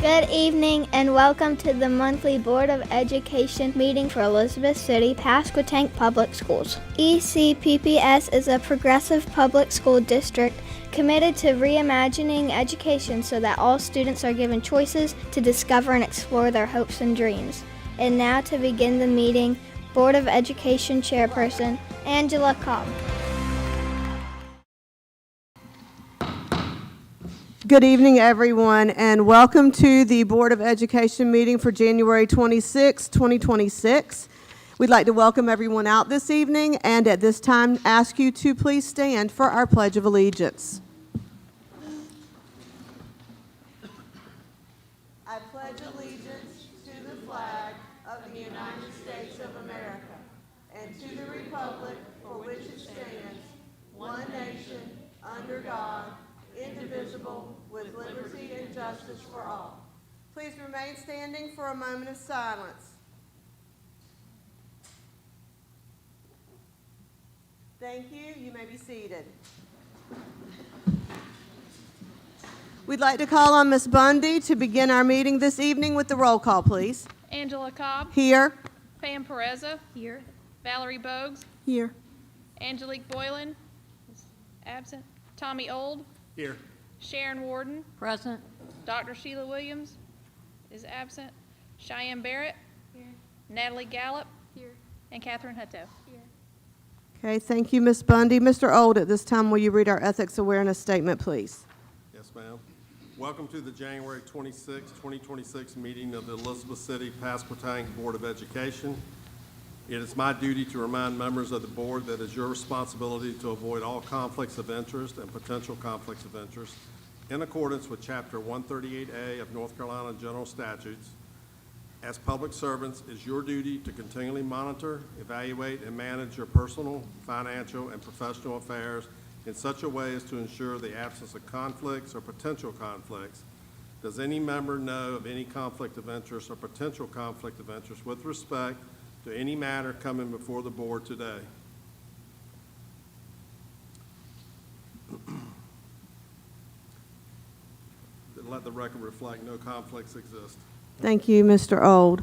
Good evening and welcome to the monthly Board of Education meeting for Elizabeth City, Pasquotank Public Schools. ECPPS is a progressive public school district committed to reimagining education so that all students are given choices to discover and explore their hopes and dreams. And now to begin the meeting, Board of Education Chairperson Angela Cobb. Good evening, everyone, and welcome to the Board of Education meeting for January 26, 2026. We'd like to welcome everyone out this evening, and at this time, ask you to please stand for our Pledge of Allegiance. I pledge allegiance to the flag of the United States of America and to the republic for which it stands, one nation, under God, indivisible, with liberty and justice for all. Please remain standing for a moment of silence. Thank you. You may be seated. We'd like to call on Ms. Bundy to begin our meeting this evening with the roll call, please. Angela Cobb. Here. Pam Pereza. Here. Valerie Bogues. Here. Angelique Boylan. Is absent. Tommy Old. Here. Sharon Warden. Present. Dr. Sheila Williams is absent. Cheyenne Barrett. Here. Natalie Gallup. Here. And Catherine Hutto. Here. Okay, thank you, Ms. Bundy. Mr. Old, at this time, will you read our ethics awareness statement, please? Yes, ma'am. Welcome to the January 26, 2026 meeting of the Elizabeth City Pasquotank Board of Education. It is my duty to remind members of the board that it is your responsibility to avoid all conflicts of interest and potential conflicts of interest in accordance with Chapter 138A of North Carolina General Statutes. As public servants, it is your duty to continually monitor, evaluate, and manage your personal, financial, and professional affairs in such a way as to ensure the absence of conflicts or potential conflicts. Does any member know of any conflict of interest or potential conflict of interest with respect to any matter coming before the board today? Let the record reflect no conflicts exist. Thank you, Mr. Old.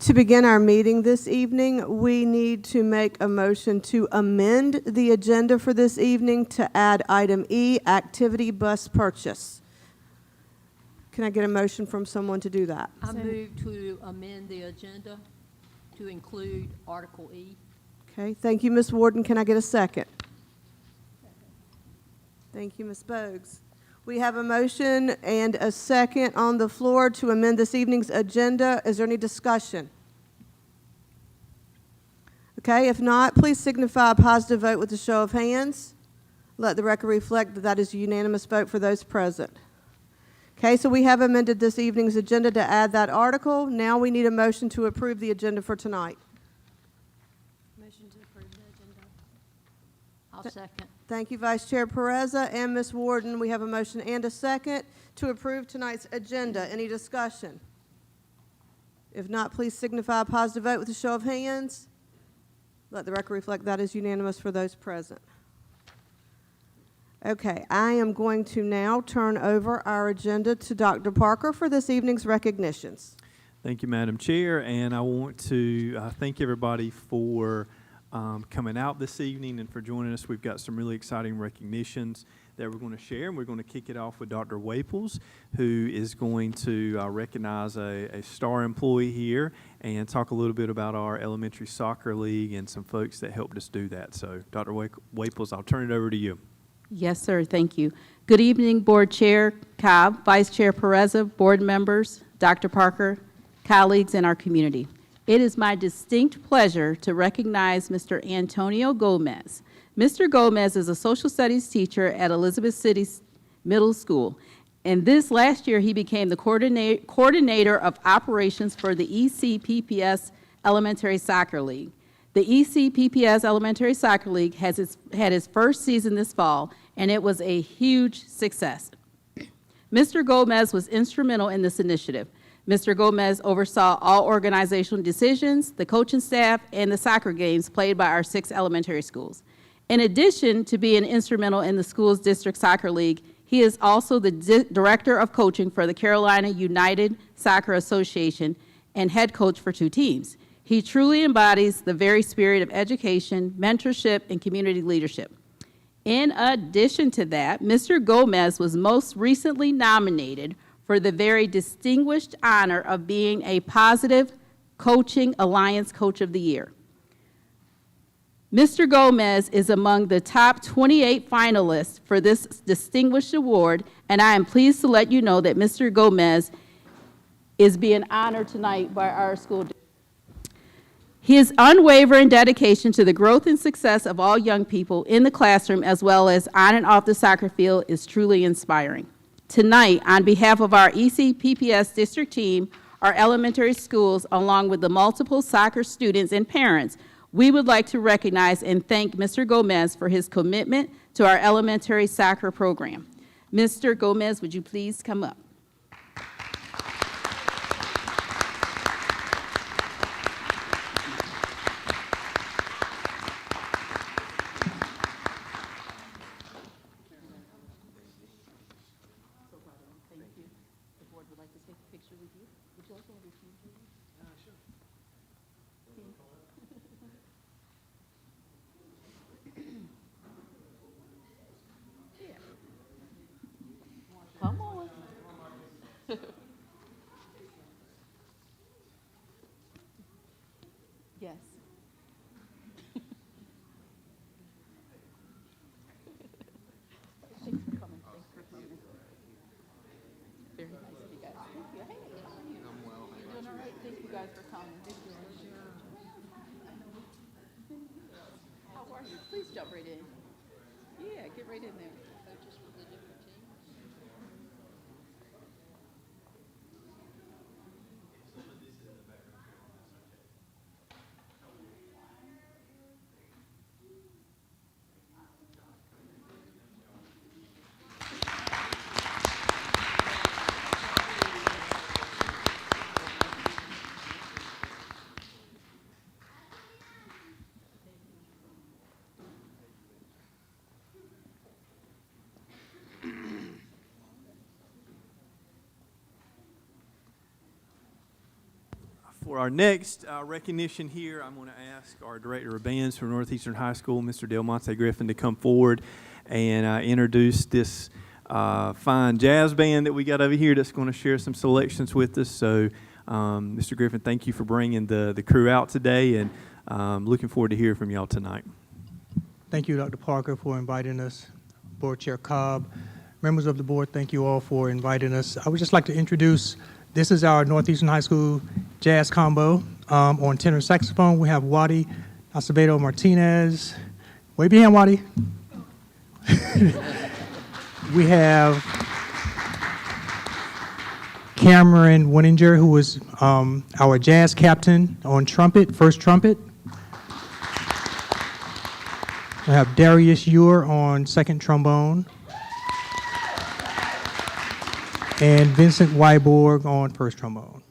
To begin our meeting this evening, we need to make a motion to amend the agenda for this evening to add item E, activity bus purchase. Can I get a motion from someone to do that? I move to amend the agenda to include Article E. Okay, thank you, Ms. Warden. Can I get a second? Thank you, Ms. Bogues. We have a motion and a second on the floor to amend this evening's agenda. Is there any discussion? Okay, if not, please signify a positive vote with a show of hands. Let the record reflect that that is a unanimous vote for those present. Okay, so we have amended this evening's agenda to add that article. Now we need a motion to approve the agenda for tonight. Motion to approve the agenda. I'll second. Thank you, Vice Chair Pereza and Ms. Warden. We have a motion and a second to approve tonight's agenda. Any discussion? If not, please signify a positive vote with a show of hands. Let the record reflect that is unanimous for those present. Okay, I am going to now turn over our agenda to Dr. Parker for this evening's recognitions. Thank you, Madam Chair, and I want to thank everybody for coming out this evening and for joining us. We've got some really exciting recognitions that we're going to share, and we're going to kick it off with Dr. Waples, who is going to recognize a star employee here and talk a little bit about our elementary soccer league and some folks that helped us do that. So, Dr. Waples, I'll turn it over to you. Yes, sir. Thank you. Good evening, Board Chair Cobb, Vice Chair Pereza, board members, Dr. Parker, colleagues, and our community. It is my distinct pleasure to recognize Mr. Antonio Gomez. Mr. Gomez is a social studies teacher at Elizabeth City Middle School. And this last year, he became the coordinator of operations for the ECPPS Elementary Soccer League. The ECPPS Elementary Soccer League had its first season this fall, and it was a huge success. Mr. Gomez was instrumental in this initiative. Mr. Gomez oversaw all organizational decisions, the coaching staff, and the soccer games played by our 6 elementary schools. In addition to being instrumental in the school's district soccer league, He is also the Director of Coaching for the Carolina United Soccer Association and head coach for 2 teams. He truly embodies the very spirit of education, mentorship, and community leadership. In addition to that, Mr. Gomez was most recently nominated for the very distinguished honor of being a Positive Coaching Alliance Coach of the Year. Mr. Gomez is among the top 28 finalists for this distinguished award, and I am pleased to let you know that Mr. Gomez is being honored tonight by our school district. His unwavering dedication to the growth and success of all young people in the classroom as well as on and off the soccer field is truly inspiring. Tonight, on behalf of our ECPPS district team, our elementary schools, along with the multiple soccer students and parents, we would like to recognize and thank Mr. Gomez for his commitment to our elementary soccer program. Mr. Gomez, would you please come up? Come on. Yes. Thanks for coming. Very nice of you guys. Thank you. Hey, how are you? I'm well. You doing all right? Thank you guys for coming. How are you? Please jump right in. Yeah, get right in there. For our next recognition here, I'm going to ask our Director of Bands for Northeastern High School, Mr. Del Monte Griffin, to come forward and introduce this fine jazz band that we got over here that's going to share some selections with us. So, Mr. Griffin, thank you for bringing the crew out today, and looking forward to hearing from y'all tonight. Thank you, Dr. Parker, for inviting us. Board Chair Cobb, members of the board, thank you all for inviting us. I would just like to introduce, this is our Northeastern High School jazz combo. On tenor saxophone, we have Wadi Acevedo Martinez. Wave your hand, Wadi. We have Cameron Winninger, who was our jazz captain on trumpet, first trumpet. We have Darius Ewer on second trombone. And Vincent Weiborg on first trombone.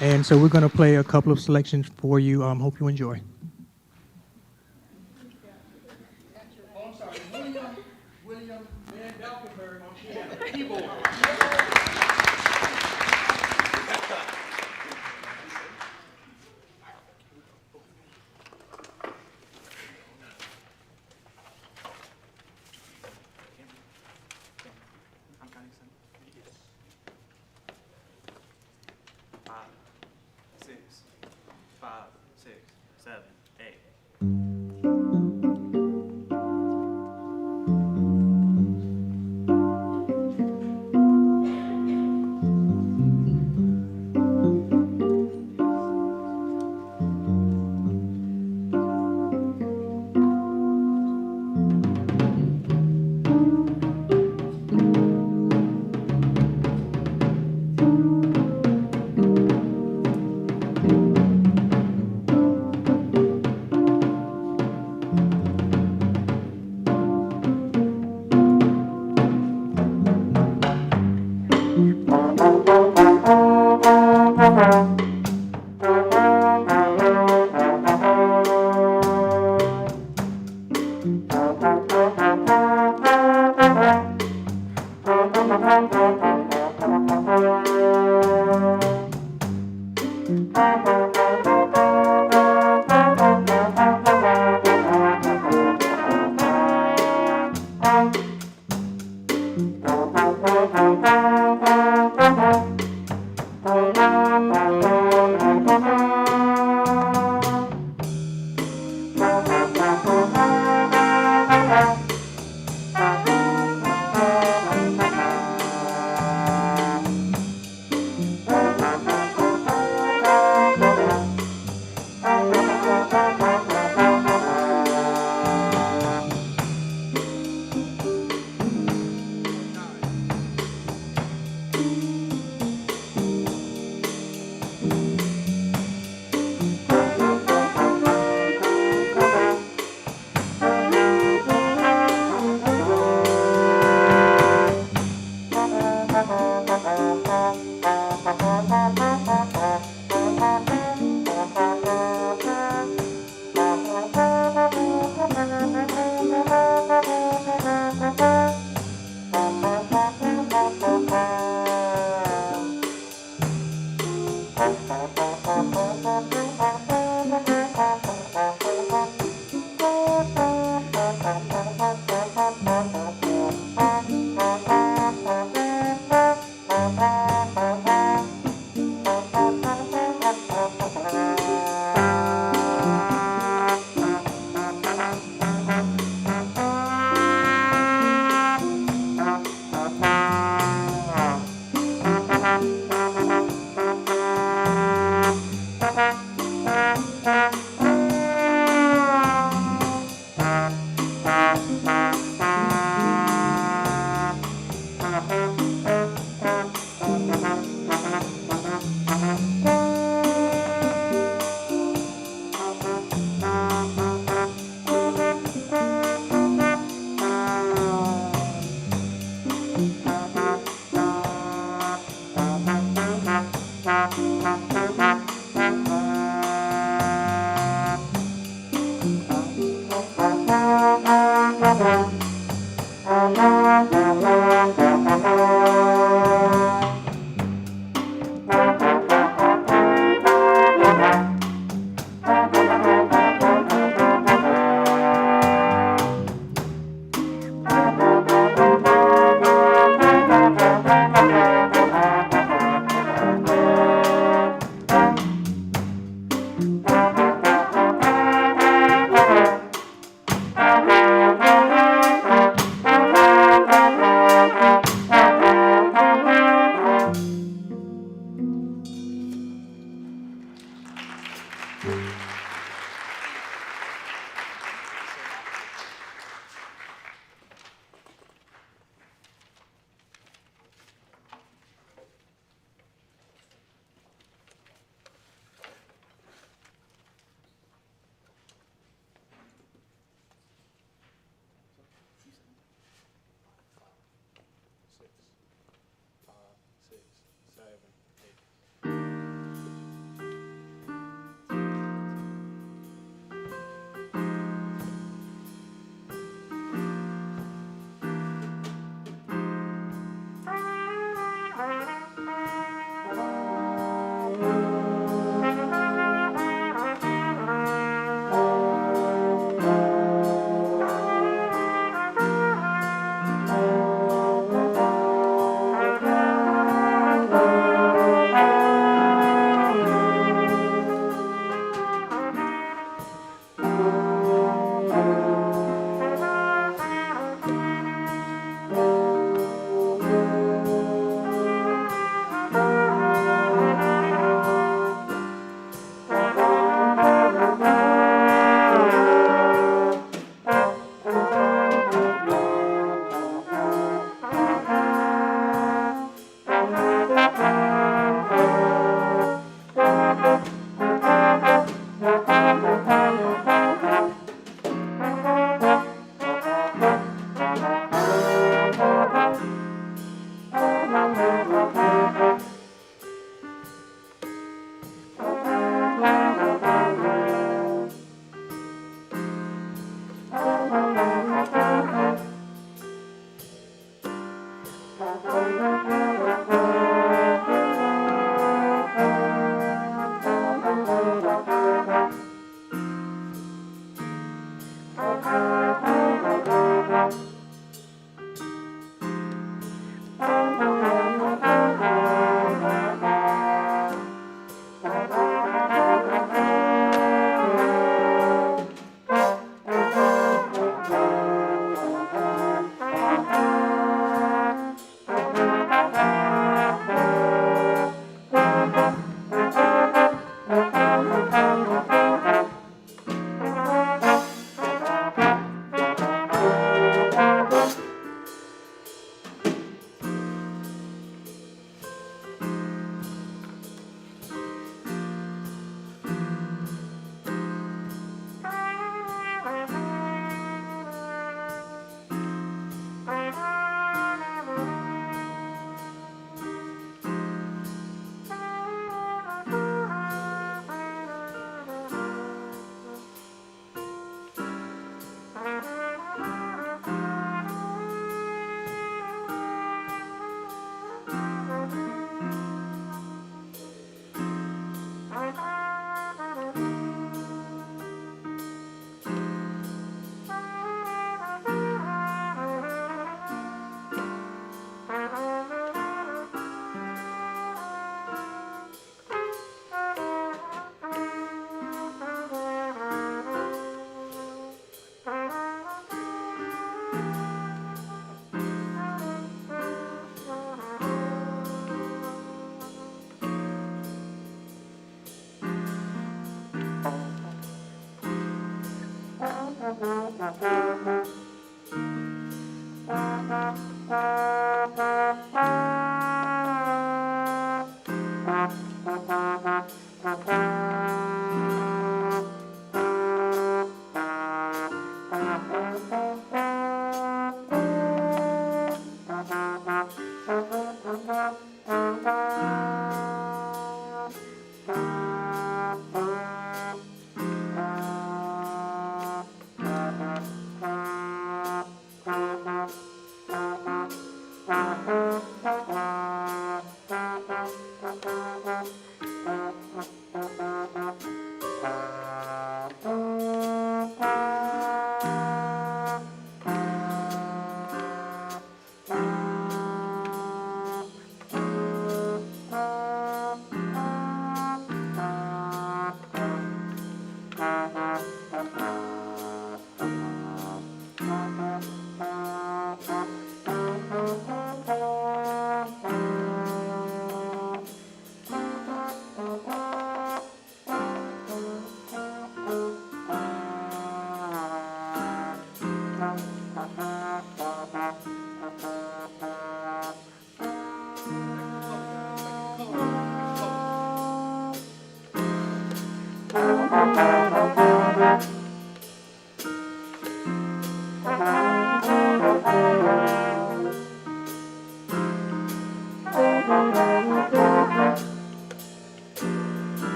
And so we're going to play a couple of selections for you. Hope you enjoy. Oh, I'm sorry. William Van Valkenburg on piano, keyboard.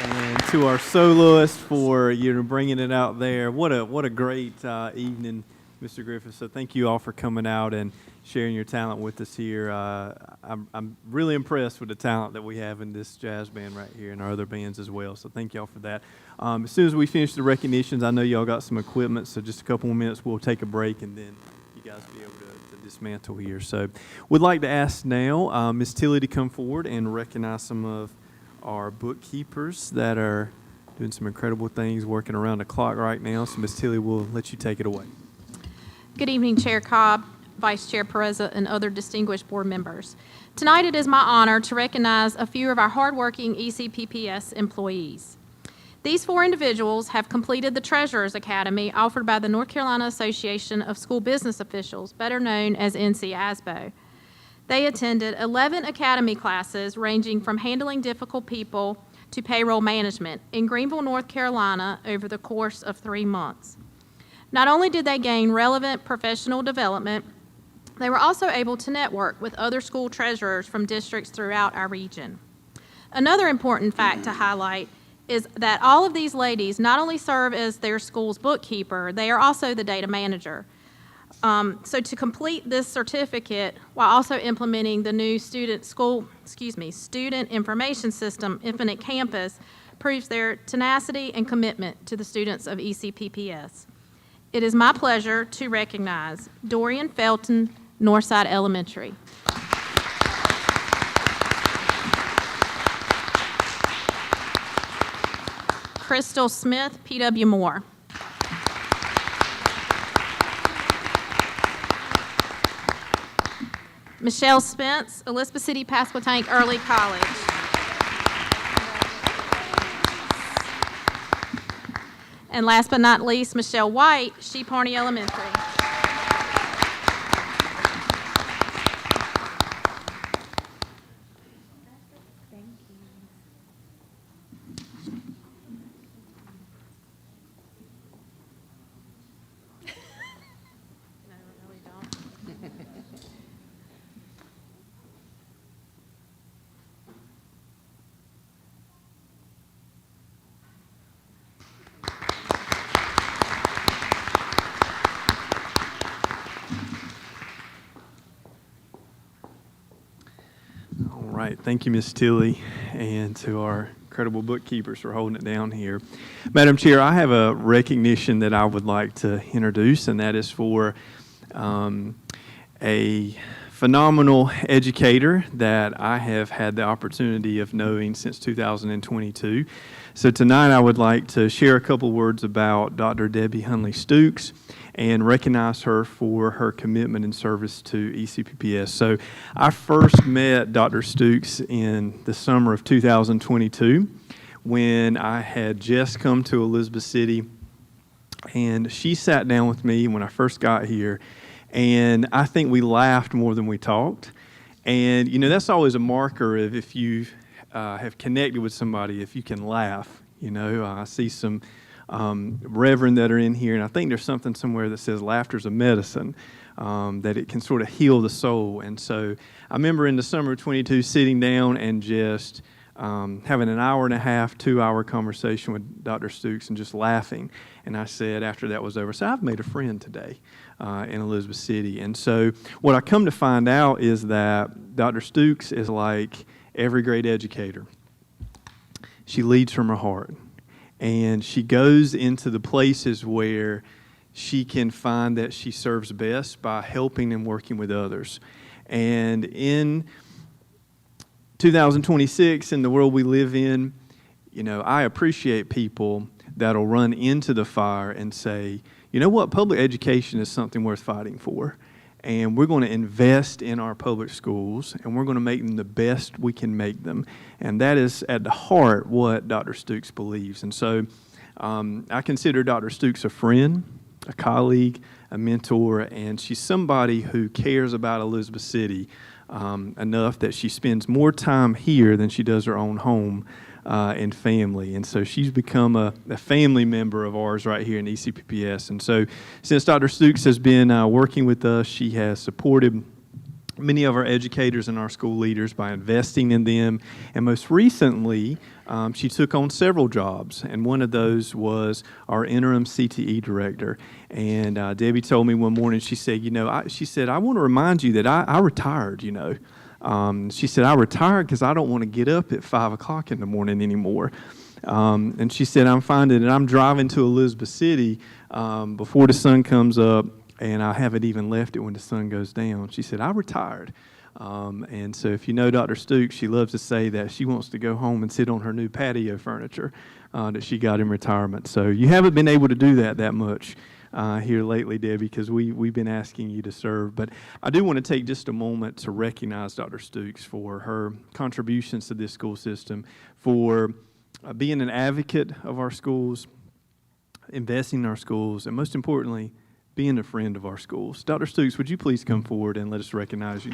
And to our soloist for bringing it out there. What a great evening, Mr. Griffith. So thank you all for coming out and sharing your talent with us here. I'm really impressed with the talent that we have in this jazz band right here and our other bands as well. So thank y'all for that. As soon as we finish the recognitions, I know y'all got some equipment, so just a couple more minutes, we'll take a break, and then you guys will be able to dismantle here. So we'd like to ask now Ms. Tilley to come forward and recognize some of our bookkeepers that are doing some incredible things, working around the clock right now. So Ms. Tilley, we'll let you take it away. Good evening, Chair Cobb, Vice Chair Pereza, and other distinguished board members. Tonight it is my honor to recognize a few of our hardworking ECPPS employees. These 4 individuals have completed the Treasurers Academy offered by the North Carolina Association of School Business Officials, better known as NCASBO. They attended 11 academy classes ranging from handling difficult people to payroll management in Greenville, North Carolina over the course of 3 months. Not only did they gain relevant professional development, they were also able to network with other school treasurers from districts throughout our region. Another important fact to highlight is that all of these ladies not only serve as their school's bookkeeper, they are also the data manager. So to complete this certificate while also implementing the new student information system, Infinite Campus, proves their tenacity and commitment to the students of ECPPS. It is my pleasure to recognize Dorian Felton, Northside Elementary. Crystal Smith, P.W. Moore. Michelle Spence, Elizabeth City Pasquotank Early College. And last but not least, Michelle White, Sheep Harney Elementary. right, thank you, Ms. Tilly, and to our incredible bookkeepers for holding it down here. Madam Chair, I have a recognition that I would like to introduce, and that is for a phenomenal educator that I have had the opportunity of knowing since 2022. So tonight I would like to share a couple words about Dr. Debbie Hunley-Stooks and recognize her for her commitment and service to ECPPS. So I first met Dr. Stooks in the summer of 2022 when I had just come to Elizabeth City, and she sat down with me when I first got here, and I think we laughed more than we talked. And, you know, that's always a marker of if you have connected with somebody, if you can laugh. You know, I see some reverend that are in here, and I think there's something somewhere that says laughter's a medicine, that it can sort of heal the soul. And so I remember in the summer of 22 sitting down and just having an hour and a half, 2-hour conversation with Dr. Stooks and just laughing. And I said, after that was over, so I've made a friend today in Elizabeth City. And so what I come to find out is that Dr. Stooks is like every great educator. She leads from her heart. And she goes into the places where she can find that she serves best by helping and working with others. And in 2026, in the world we live in, you know, I appreciate people that'll run into the fire and say, you know what, public education is something worth fighting for. And we're going to invest in our public schools, and we're going to make them the best we can make them. And that is at the heart what Dr. Stooks believes. And so I consider Dr. Stooks a friend, a colleague, a mentor, and she's somebody who cares about Elizabeth City enough that she spends more time here than she does her own home and family. And so she's become a family member of ours right here in ECPPS. And so since Dr. Stooks has been working with us, she has supported many of our educators and our school leaders by investing in them. And most recently, she took on several jobs. And one of those was our interim CTE director. And Debbie told me one morning, she said, you know, I want to remind you that I retired, you know. She said, I retired because I don't want to get up at 5 o'clock in the morning anymore. And she said, I'm finding that I'm driving to Elizabeth City before the sun comes up, and I haven't even left it when the sun goes down. She said, I retired. And so if you know Dr. Stooks, she loves to say that she wants to go home and sit on her new patio furniture that she got in retirement. So you haven't been able to do that much here lately, Debbie, because we've been asking you to serve. But I do want to take just a moment to recognize Dr. Stooks for her contributions to this school system, for being an advocate of our schools, investing in our schools, and most importantly, being a friend of our schools. Dr. Stooks, would you please come forward and let us recognize you?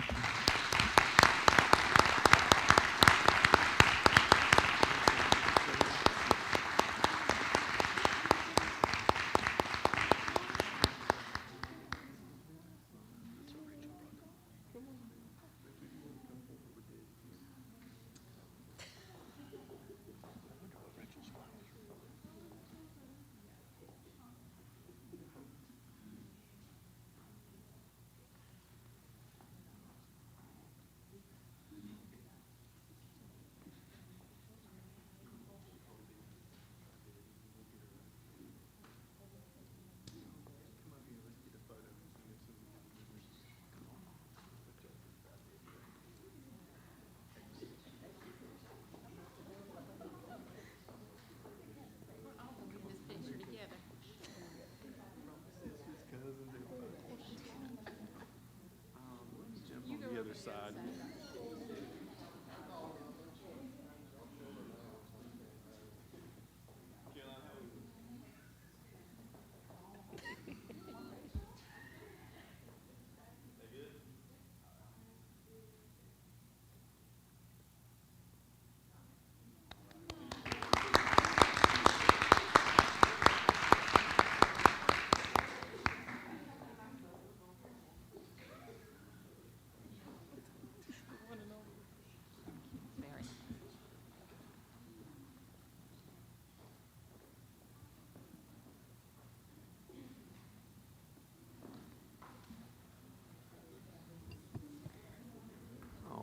Jump on the other side.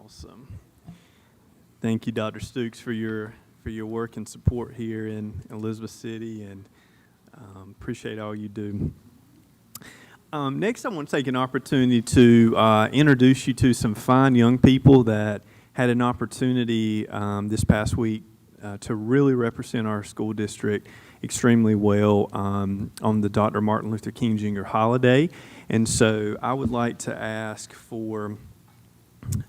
Awesome. Thank you, Dr. Stooks, for your work and support here in Elizabeth City, and appreciate all you do. Next, I want to take an opportunity to introduce you to some fine young people that had an opportunity this past week to really represent our school district extremely well on the Dr. Martin Luther King Jr. holiday. And so I would like to ask for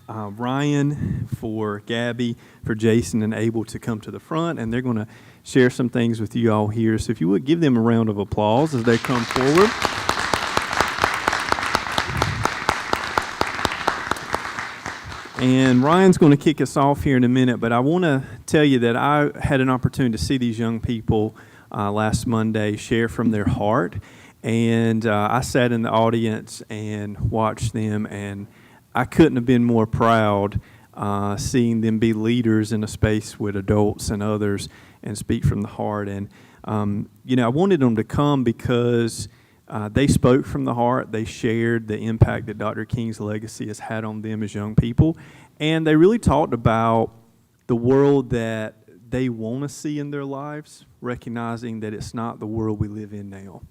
Ryan, for Gabby, for Jason, and Abel to come to the front, and they're going to share some things with you all here. So if you would give them a round of applause as they come forward. And Ryan's going to kick us off here in a minute, but I want to tell you that I had an opportunity to see these young people last Monday share from their heart, and I sat in the audience and watched them, and I couldn't have been more proud seeing them be leaders in a space with adults and others and speak from the heart. And, I wanted them to come because they spoke from the heart. They shared the impact that Dr. King's legacy has had on them as young people. And they really talked about the world that they want to see in their lives, recognizing that it's not the world we live in now.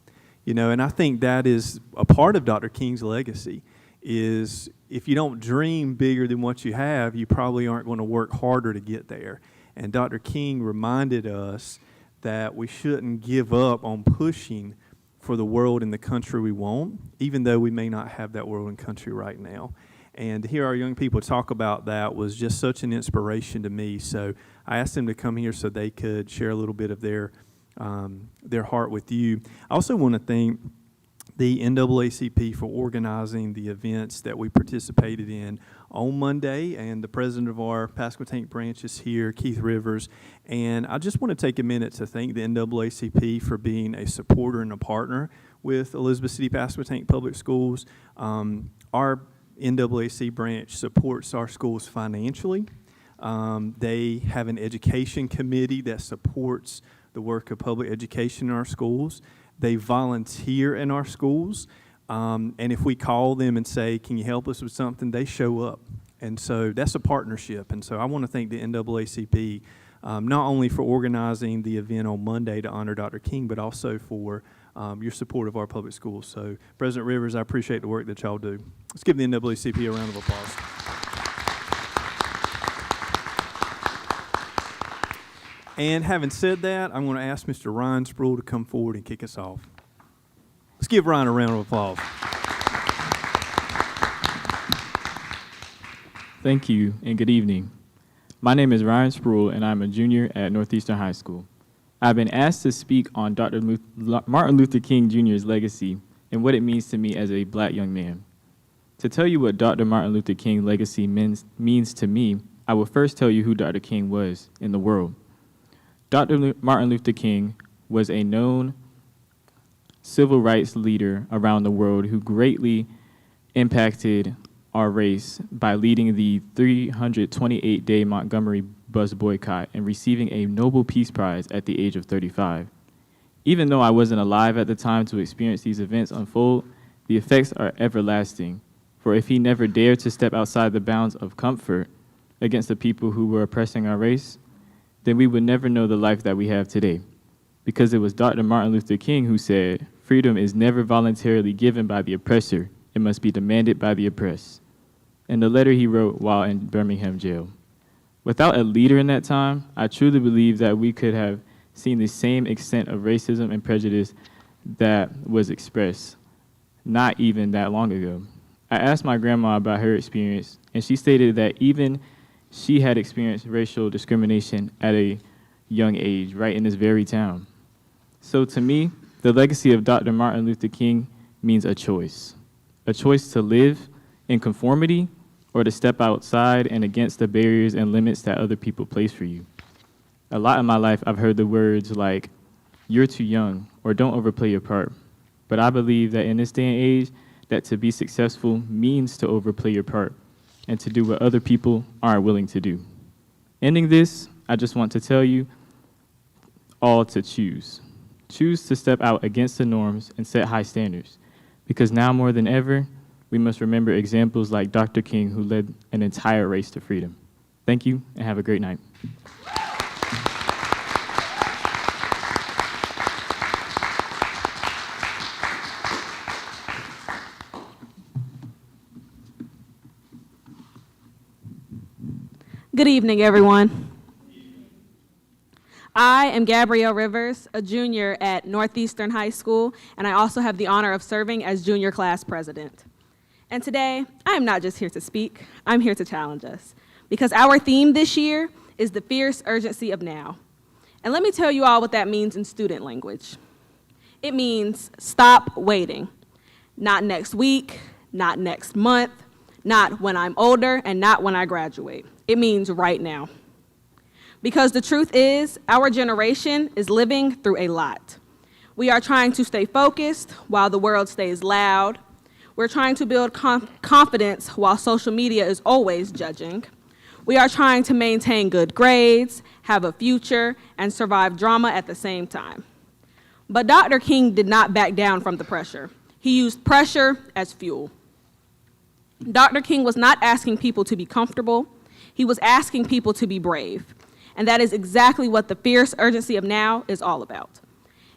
And I think that is a part of Dr. King's legacy, is if you don't dream bigger than what you have, you probably aren't going to work harder to get there. And Dr. King reminded us that we shouldn't give up on pushing for the world and the country we want, even though we may not have that world and country right now. And to hear our young people talk about that was just such an inspiration to me. So I asked them to come here so they could share a little bit of their heart with you. I also want to thank the NAACP for organizing the events that we participated in on Monday, and the president of our Pasquotank branch is here, Keith Rivers, and I just want to take a minute to thank the NAACP for being a supporter and a partner with Elizabeth City Pasquotank Public Schools. Our NAACP branch supports our schools financially. They have an education committee that supports the work of public education in our schools. They volunteer in our schools, and if we call them and say, can you help us with something, they show up. And so that's a partnership. And so I want to thank the NAACP not only for organizing the event on Monday to honor Dr. King, but also for your support of our public schools. So President Rivers, I appreciate the work that y'all do. Let's give the NAACP a round of applause. And having said that, I'm going to ask Mr. Ryan Sproul to come forward and kick us off. Let's give Ryan a round of applause. Thank you, and good evening. My name is Ryan Sproul, and I'm a junior at Northeastern High School. I've been asked to speak on Dr. Martin Luther King Jr.'s legacy and what it means to me as a black young man. To tell you what Dr. Martin Luther King's legacy means to me, I will first tell you who Dr. King was in the world. Dr. Martin Luther King was a known civil rights leader around the world who greatly impacted our race by leading the 328-day Montgomery bus boycott and receiving a Nobel Peace Prize at the age of 35. Even though I wasn't alive at the time to experience these events unfold, the effects are everlasting. For if he never dared to step outside the bounds of comfort against the people who were oppressing our race, then we would never know the life that we have today. Because it was Dr. Martin Luther King who said, freedom is never voluntarily given by the oppressor, it must be demanded by the oppressed. In the letter he wrote while in Birmingham jail. Without a leader in that time, I truly believe that we could have seen the same extent of racism and prejudice that was expressed not even that long ago. I asked my grandma about her experience, and she stated that even she had experienced racial discrimination at a young age, right in this very town. So to me, the legacy of Dr. Martin Luther King means a choice to live in conformity or to step outside and against the barriers and limits that other people place for you. A lot in my life, I've heard the words like, you're too young, or don't overplay your part. But I believe that in this day and age, that to be successful means to overplay your part and to do what other people aren't willing to do. Ending this, I just want to tell you all to choose. Choose to step out against the norms and set high standards, because now more than ever, we must remember examples like Dr. King, who led an entire race to freedom. Thank you, and have a great night. Good evening, everyone. I am Gabrielle Rivers, a junior at Northeastern High School, and I also have the honor of serving as junior class president. And today, I am not just here to speak, I'm here to challenge us, because our theme this year is the fierce urgency of now. And let me tell you all what that means in student language. It means stop waiting. Not next week, not next month, not when I'm older, and not when I graduate. It means right now. Because the truth is, our generation is living through a lot. We are trying to stay focused while the world stays loud. We're trying to build confidence while social media is always judging. We are trying to maintain good grades, have a future, and survive drama at the same time. But Dr. King did not back down from the pressure. He used pressure as fuel. Dr. King was not asking people to be comfortable. He was asking people to be brave. And that is exactly what the fierce urgency of now is all about.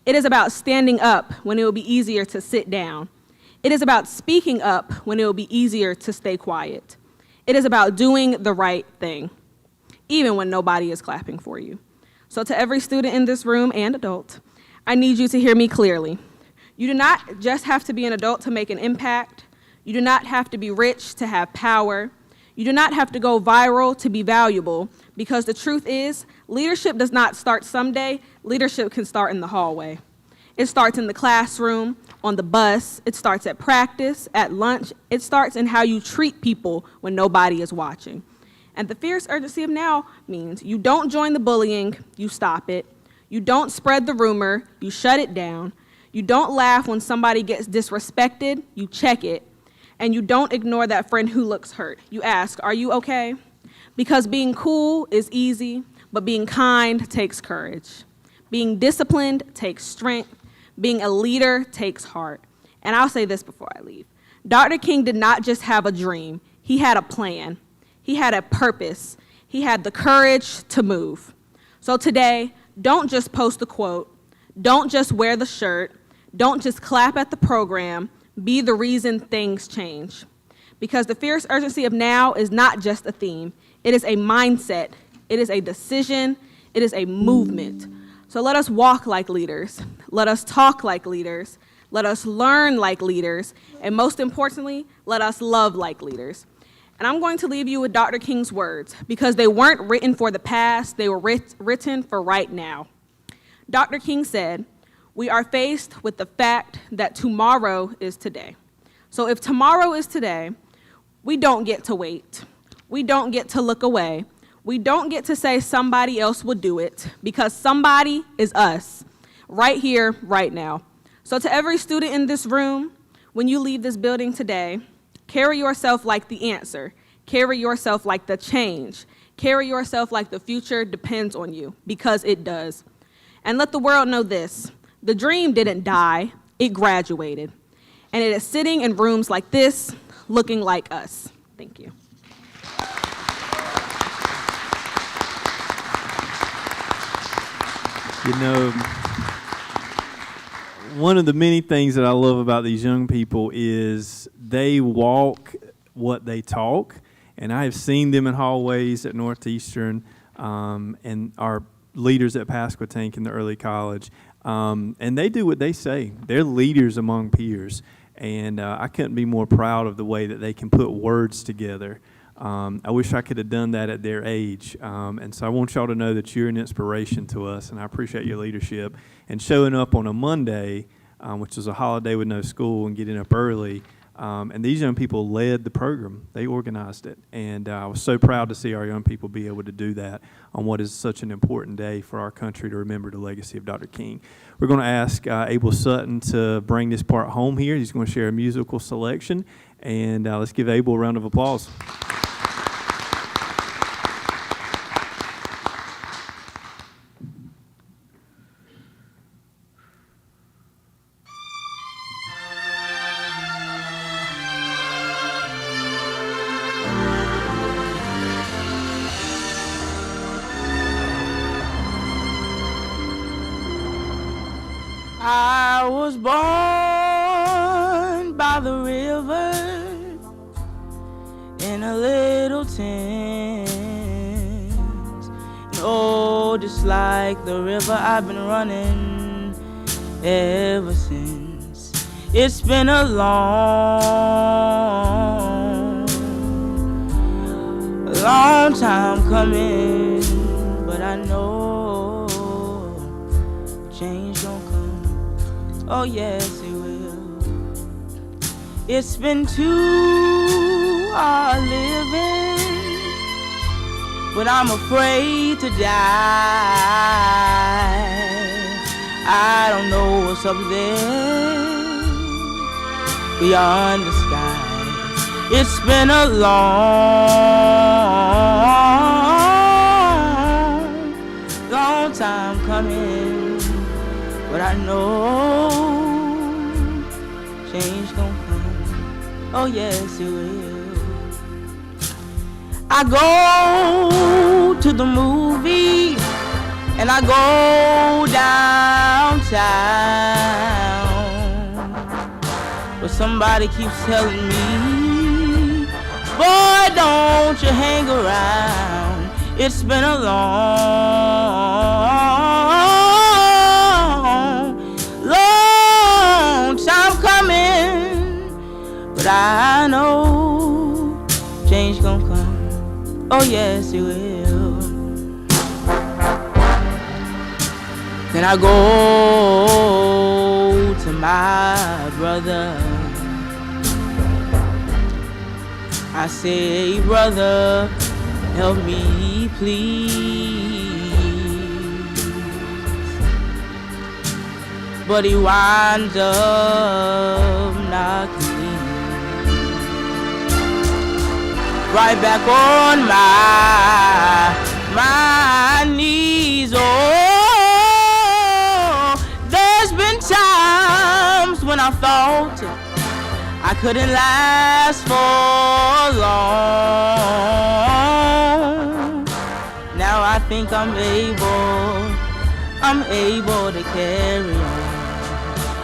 It is about standing up when it will be easier to sit down. It is about speaking up when it will be easier to stay quiet. It is about doing the right thing, even when nobody is clapping for you. So to every student in this room and adult, I need you to hear me clearly. You do not just have to be an adult to make an impact. You do not have to be rich to have power. You do not have to go viral to be valuable, because the truth is, leadership does not start someday. Leadership can start in the hallway. It starts in the classroom, on the bus. It starts at practice, at lunch. It starts in how you treat people when nobody is watching. And the fierce urgency of now means you don't join the bullying, you stop it. You don't spread the rumor, you shut it down. You don't laugh when somebody gets disrespected, you check it. And you don't ignore that friend who looks hurt. You ask, are you okay? Because being cool is easy, but being kind takes courage. Being disciplined takes strength. Being a leader takes heart. And I'll say this before I leave. Dr. King did not just have a dream. He had a plan. He had a purpose. He had the courage to move. So today, don't just post a quote. Don't just wear the shirt. Don't just clap at the program. Be the reason things change. Because the fierce urgency of now is not just a theme. It is a mindset. It is a decision. It is a movement. So let us walk like leaders. Let us talk like leaders. Let us learn like leaders. And most importantly, let us love like leaders. And I'm going to leave you with Dr. King's words, because they weren't written for the past. They were written for right now. Dr. King said, "We are faced with the fact that tomorrow is today." So if tomorrow is today, we don't get to wait. We don't get to look away. We don't get to say somebody else will do it, because somebody is us, right here, right now. So to every student in this room, when you leave this building today, carry yourself like the answer. Carry yourself like the change. Carry yourself like the future depends on you, because it does. And let the world know this. The dream didn't die, it graduated. And it is sitting in rooms like this, looking like us. Thank you. You know, one of the many things that I love about these young people is they walk what they talk. And I have seen them in hallways at Northeastern and our leaders at Pasquotank in the early college. And they do what they say. They're leaders among peers. And I couldn't be more proud of the way that they can put words together. I wish I could have done that at their age. And so I want y'all to know that you're an inspiration to us, and I appreciate your leadership. And showing up on a Monday, which is a holiday with no school, and getting up early. And these young people led the program. They organized it. And I was so proud to see our young people be able to do that on what is such an important day for our country to remember the legacy of Dr. King. We're going to ask Abel Sutton to bring this part home here. He's going to share a musical selection. And let's give Abel a round of applause. was born by the river in a little tent. And oh, just like the river, I've been running ever since. It's been a long time coming, but I know change gon' come. Oh yes, it will. It's been too hard living, but I'm afraid to die. I don't know what's up there beyond the sky. It's been a long time coming, but I know change gon' come. Oh yes, it will. I go to the movie and I go downtown, but somebody keeps telling me, boy, don't you hang around. It's been a long time coming, but I know change gon' come. Oh yes, it will. Then I go to my brother. I say, brother, help me please. But he winds up knocking me right back on my knees. Oh, there's been times when I thought I couldn't last for long. Now I think I'm able to carry on.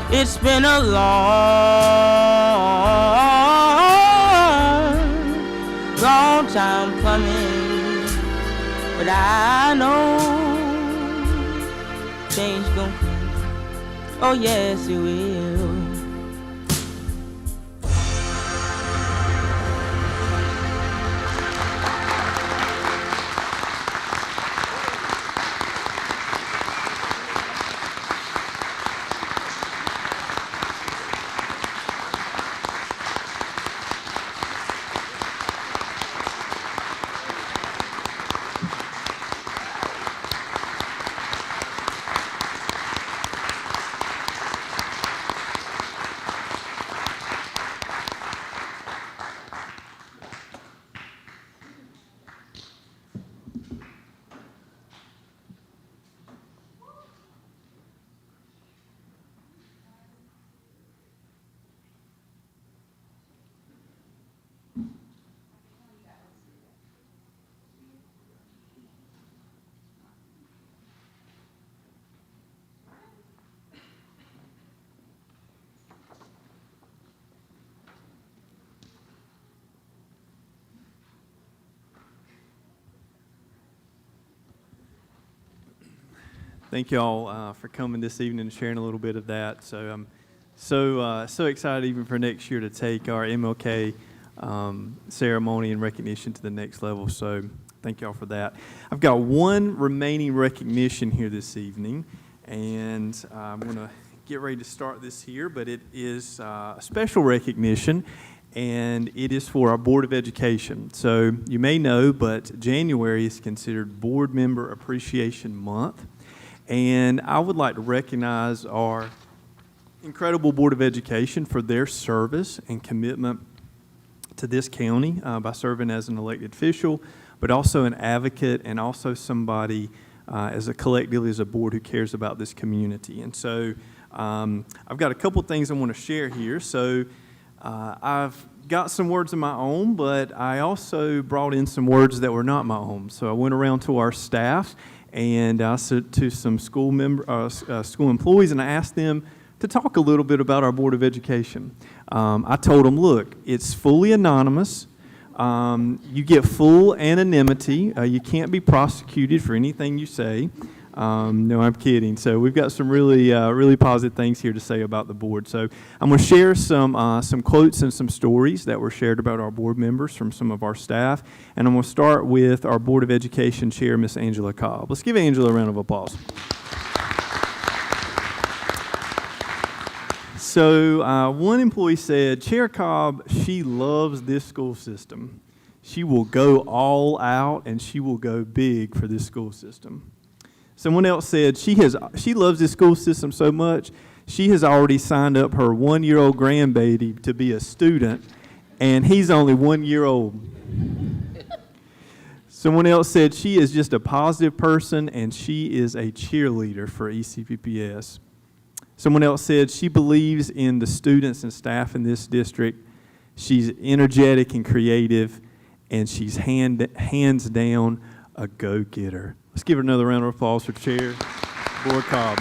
It's been a long time coming, but I know change gon' come. Oh yes, it will. Thank you all for coming this evening and sharing a little bit of that. So I'm so excited even for next year to take our MLK ceremony and recognition to the next level. So thank you all for that. I've got one remaining recognition here this evening, and I'm going to get ready to start this here, but it is a special recognition, and it is for our Board of Education. So you may know, but January is considered Board Member Appreciation Month. And I would like to recognize our incredible Board of Education for their service and commitment to this county by serving as an elected official, but also an advocate and also somebody as a collectively as a board who cares about this community. And so I've got a couple things I want to share here. So I've got some words of my own, but I also brought in some words that were not my own. So I went around to our staff and to some school employees, and I asked them to talk a little bit about our Board of Education. I told them, look, it's fully anonymous. You get full anonymity. You can't be prosecuted for anything you say. No, I'm kidding. So we've got some really positive things here to say about the board. So I'm going to share some quotes and some stories that were shared about our board members from some of our staff. And I'm going to start with our Board of Education Chair, Miss Angela Cobb. Let's give Angela a round of applause. So one employee said, Chair Cobb, she loves this school system. She will go all out and she will go big for this school system. Someone else said she loves this school system so much, she has already signed up her 1-year-old grandbaby to be a student, and he's only 1 year old. Someone else said she is just a positive person and she is a cheerleader for ECPPS. Someone else said she believes in the students and staff in this district. She's energetic and creative, and she's hands down a go-getter. Let's give her another round of applause for Chair Board Cobb.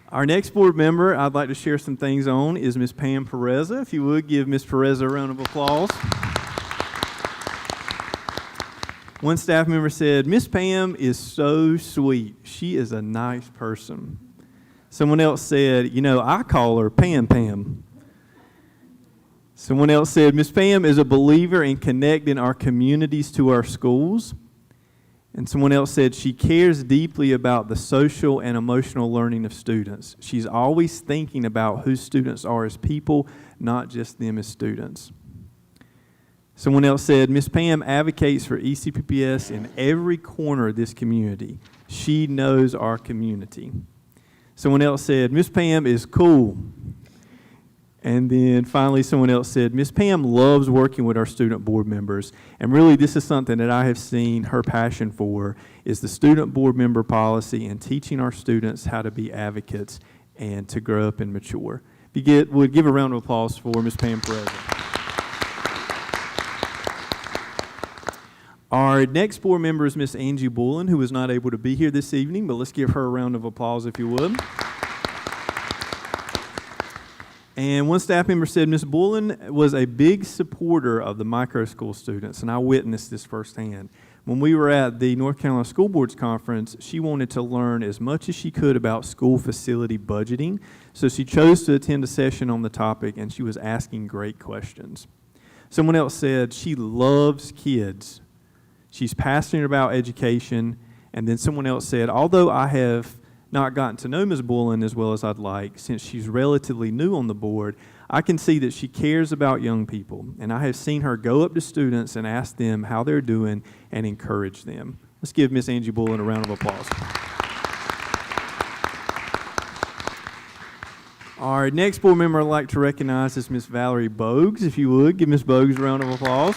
Our next board member I'd like to share some things on is Ms. Pam Pereza. If you would, give Ms. Pereza a round of applause. One staff member said, Miss Pam is so sweet. She is a nice person. Someone else said, I call her Pam Pam. Someone else said, Miss Pam is a believer in connecting our communities to our schools. And someone else said she cares deeply about the social and emotional learning of students. She's always thinking about who students are as people, not just them as students. Someone else said, Miss Pam advocates for ECPPS in every corner of this community. She knows our community. Someone else said, Miss Pam is cool. And then finally, someone else said, Miss Pam loves working with our student board members. And really, this is something that I have seen her passion for, is the student board member policy and teaching our students how to be advocates and to grow up and mature. If you would give a round of applause for Miss Pam Perez. Our next board member is Miss Angie Bullen, who is not able to be here this evening, but let's give her a round of applause if you would. And one staff member said Ms. Bullen was a big supporter of the micro school students, and I witnessed this firsthand. When we were at the North Carolina School Boards Conference, she wanted to learn as much as she could about school facility budgeting, so she chose to attend a session on the topic, and she was asking great questions. Someone else said she loves kids. She's passionate about education. And then someone else said, although I have not gotten to know Ms. Bullen as well as I'd like, since she's relatively new on the board, I can see that she cares about young people, and I have seen her go up to students and ask them how they're doing and encourage them. Let's give Ms. Angie Bullen a round of applause. Our next board member I'd like to recognize is Ms. Valerie Bogues. If you would, give Ms. Bogues a round of applause.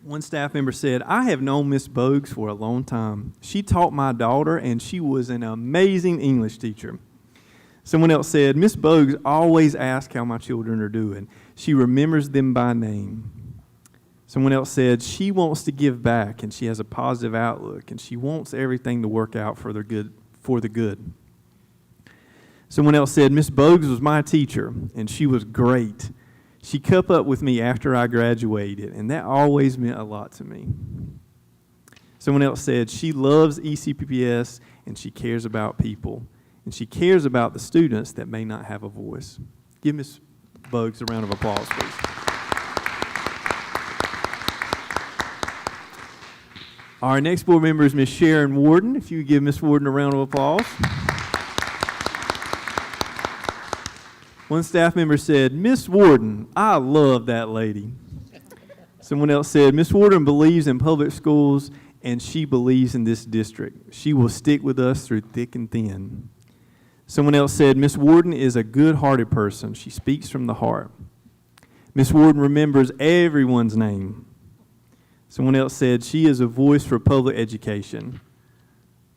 One staff member said, I have known Miss Bogues for a long time. She taught my daughter, and she was an amazing English teacher. Someone else said, Miss Bogues always asks how my children are doing. She remembers them by name. Someone else said, she wants to give back, and she has a positive outlook, and she wants everything to work out for the good. Someone else said, Miss Bogues was my teacher, and she was great. She kept up with me after I graduated, and that always meant a lot to me. Someone else said she loves ECPPS, and she cares about people, and she cares about the students that may not have a voice. Give Ms. Bogues a round of applause, please. Our next board member is Ms. Sharon Warden. If you would give Ms. Warden a round of applause. One staff member said, Miss Warden, I love that lady. Someone else said, Miss Warden believes in public schools, and she believes in this district. She will stick with us through thick and thin. Someone else said, Miss Warden is a good-hearted person. She speaks from the heart. Miss Warden remembers everyone's name. Someone else said, she is a voice for public education.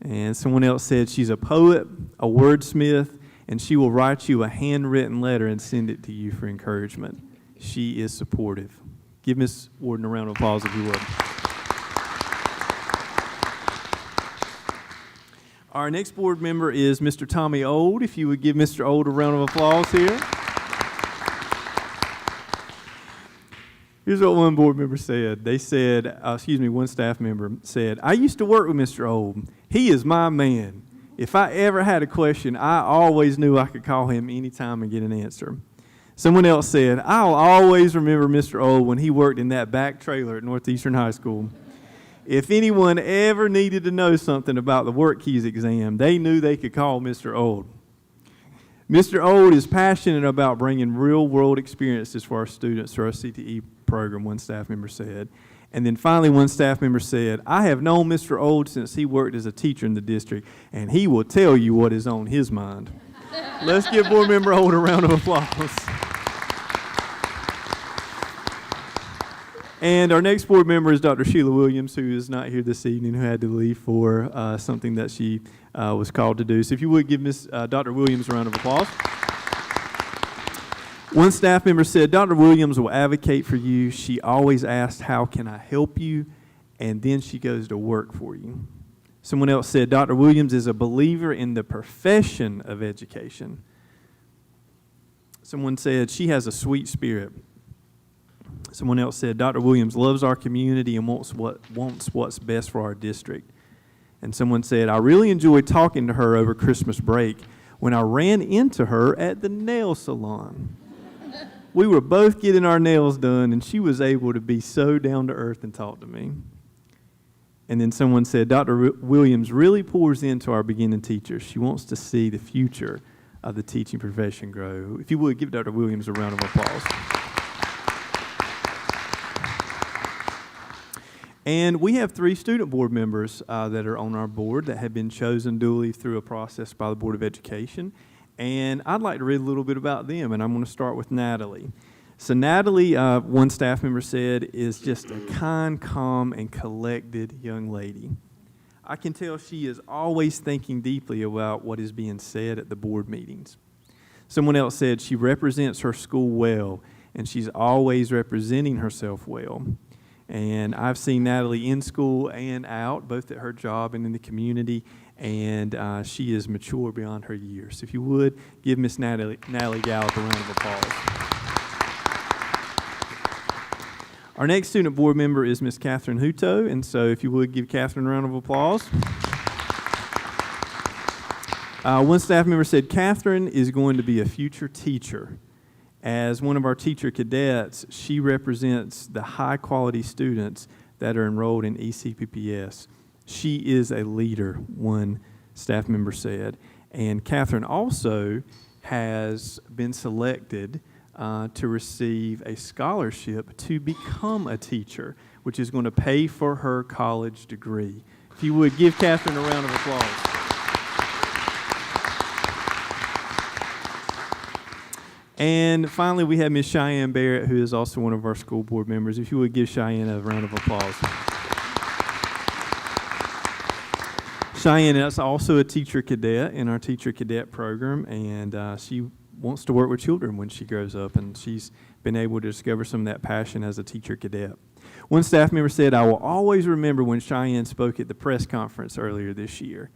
And someone else said, she's a poet, a wordsmith, and she will write you a handwritten letter and send it to you for encouragement. She is supportive. Give Ms. Warden a round of applause if you would. Our next board member is Mr. Tommy Old. If you would give Mr. Old a round of applause here. Here's what one board member said. They said, one staff member said, "I used to work with Mr. Old. He is my man. If I ever had a question, I always knew I could call him anytime and get an answer." Someone else said, "I'll always remember Mr. Old when he worked in that back trailer at Northeastern High School. If anyone ever needed to know something about the work keys exam, they knew they could call Mr. Old." Mr. Old is passionate about bringing real-world experiences for our students through our CTE program, one staff member said. And then finally, one staff member said, "I have known Mr. Old since he worked as a teacher in the district, and he will tell you what is on his mind." Let's give board member Old a round of applause. And our next board member is Dr. Sheila Williams, who is not here this evening, who had to leave for something that she was called to do. So if you would give Dr. Williams a round of applause. One staff member said, "Dr. Williams will advocate for you. She always asks, 'How can I help you?' And then she goes to work for you." Someone else said, "Dr. Williams is a believer in the profession of education." Someone said, "She has a sweet spirit." Someone else said, "Dr. Williams loves our community and wants what's best for our district." And someone said, "I really enjoyed talking to her over Christmas break when I ran into her at the nail salon. We were both getting our nails done, and she was able to be so down to earth and talk to me." And then someone said, "Dr. Williams really pours into our beginning teachers. She wants to see the future of the teaching profession grow." If you would, give Dr. Williams a round of applause. And we have 3 student board members that are on our board that have been chosen duly through a process by the Board of Education. And I'd like to read a little bit about them, and I'm going to start with Natalie. So Natalie, one staff member said, is just a kind, calm, and collected young lady. I can tell she is always thinking deeply about what is being said at the board meetings. Someone else said she represents her school well, and she's always representing herself well. And I've seen Natalie in school and out, both at her job and in the community, and she is mature beyond her years. So if you would, give Miss Natalie Gallup a round of applause. Our next student board member is Miss Catherine Hutto, and so if you would, give Catherine a round of applause. One staff member said, "Catherine is going to be a future teacher. As one of our teacher cadets, she represents the high-quality students that are enrolled in ECPPS. She is a leader," one staff member said. And Catherine also has been selected to receive a scholarship to become a teacher, which is going to pay for her college degree. If you would, give Catherine a round of applause. And finally, we have Ms. Cheyenne Barrett, who is also one of our school board members. If you would, give Cheyenne a round of applause. Cheyenne is also a teacher cadet in our teacher cadet program, and she wants to work with children when she grows up, and she's been able to discover some of that passion as a teacher cadet. One staff member said, "I will always remember when Cheyenne spoke at the press conference earlier this year.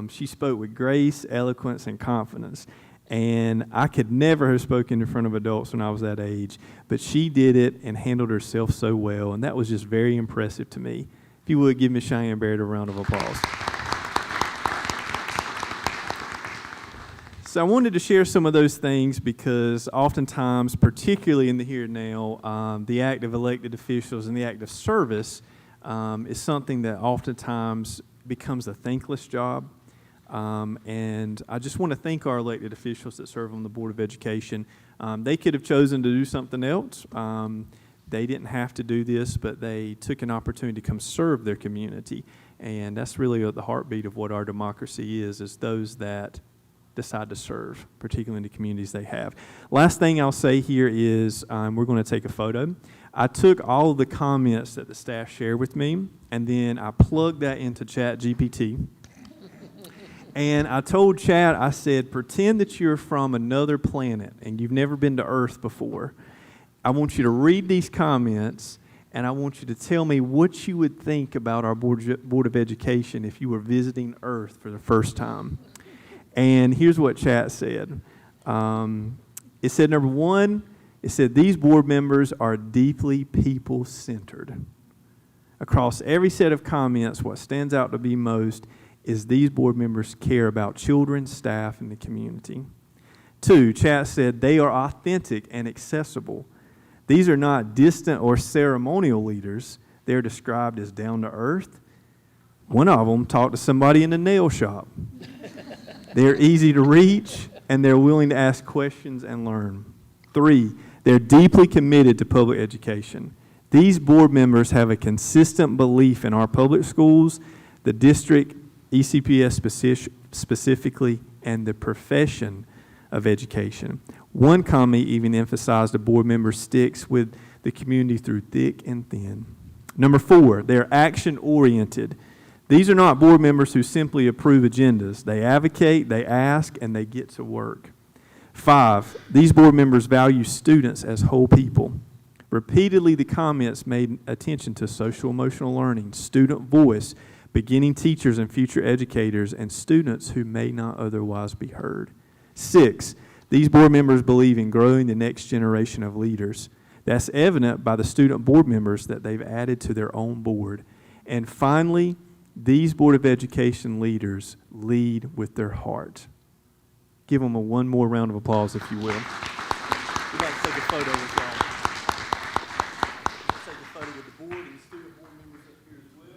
She spoke with grace, eloquence, and confidence. And I could never have spoken in front of adults when I was that age, but she did it and handled herself so well, and that was just very impressive to me." If you would, give Ms. Cheyenne Barrett a round of applause. So I wanted to share some of those things because oftentimes, particularly in the here and now, the act of elected officials and the act of service is something that oftentimes becomes a thankless job. And I just want to thank our elected officials that serve on the Board of Education. They could have chosen to do something else. They didn't have to do this, but they took an opportunity to come serve their community. And that's really the heartbeat of what our democracy is those that decide to serve, particularly in the communities they have. Last thing I'll say here is we're going to take a photo. I took all of the comments that the staff shared with me, and then I plugged that into ChatGPT. And I told Chad, I said, pretend that you're from another planet and you've never been to Earth before. I want you to read these comments and I want you to tell me what you would think about our Board of Education if you were visiting Earth for the first time. And here's what chat said. It said, number one, it said, these board members are deeply people-centered. Across every set of comments, what stands out to be most is these board members care about children, staff, and the community. Two, chat said, they are authentic and accessible. These are not distant or ceremonial leaders. They're described as down-to-earth. One of them talked to somebody in the nail shop. They're easy to reach, and they're willing to ask questions and learn. Three, they're deeply committed to public education. These board members have a consistent belief in our public schools, the district, ECPPS specifically, and the profession of education. One comment even emphasized a board member sticks with the community through thick and thin. Number four, they're action-oriented. These are not board members who simply approve agendas. They advocate, they ask, and they get to work. Five, these board members value students as whole people. Repeatedly, the comments made attention to social-emotional learning, student voice, beginning teachers and future educators, and students who may not otherwise be heard. Six, these board members believe in growing the next generation of leaders. That's evident by the student board members that they've added to their own board. And finally, these Board of Education leaders lead with their heart. Give them one more round of applause, if you will. We'd like to take a photo with y'all. Let's take a photo with the board and student board members up here as well.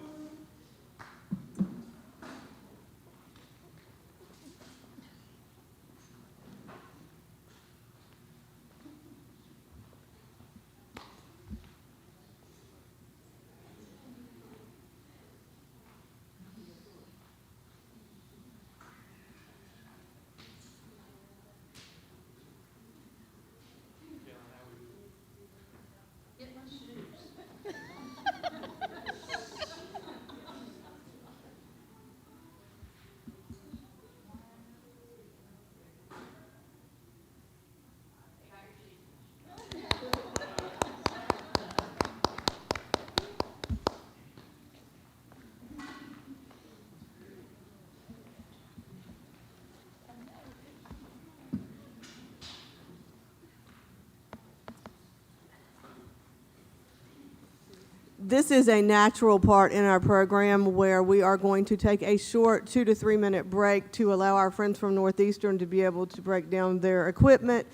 This is a natural part in our program where we are going to take a short 2 to 3 minute break to allow our friends from Northeastern to be able to break down their equipment.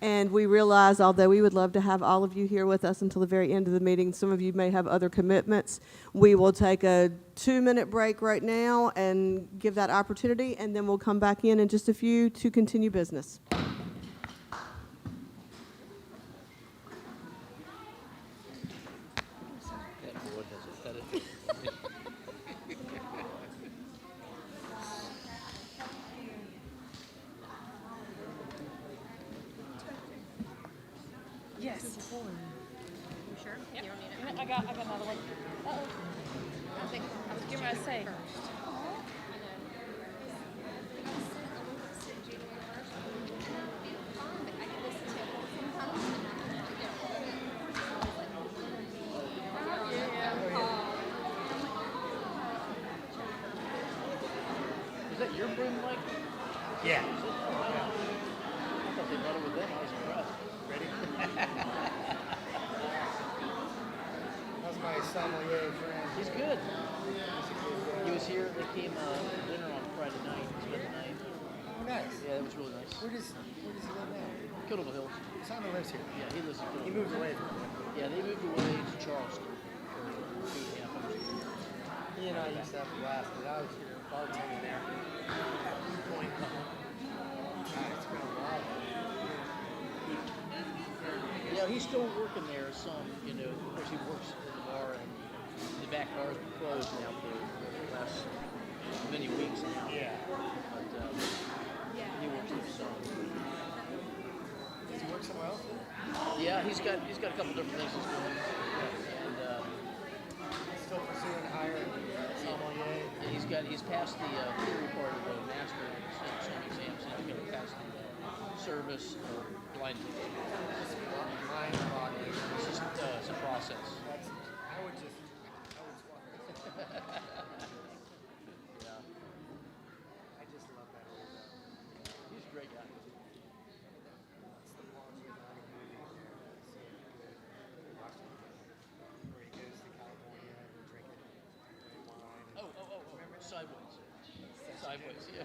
And we realize, although we would love to have all of you here with us until the very end of the meeting, some of you may have other commitments. We will take a 2-minute break right now and give that opportunity, and then we'll come back in just a few to continue business. I got another one. Uh-oh. I was getting ready to say. Is that your broom mic? Yeah. I thought they brought it with them. I was impressed. Ready? That's my sommelier friend. He's good. He was here. They came dinner on Friday night. Spent the night. Oh, nice. Yeah, it was really nice. Where does he live now? Killable Hills. Sandra lives here. Yeah, he lives in Killable. He moved away. Yeah, they moved away to Charleston for 2.5 years. He and I used to have a blast because I was here bartending there. At one point. God, it's been a while. Yeah, he's still working there some, of course he works in the bar and the back bar's been closed now for the last many weeks now. Yeah. But he works there some. Does he work somewhere else? Yeah, he's got a couple different things he's doing. And still pursuing higher sommelier. and he's passed the theory part of the master some exams, and he's going to pass the service or blind. Mind-boggling. It's just it's a process. That's Yeah. I just love that old. He's a great guy. What's the one with movie there? That's so good. Watch it. Where he goes to California and drinking red wine. Oh. Sideways. Sideways, yeah.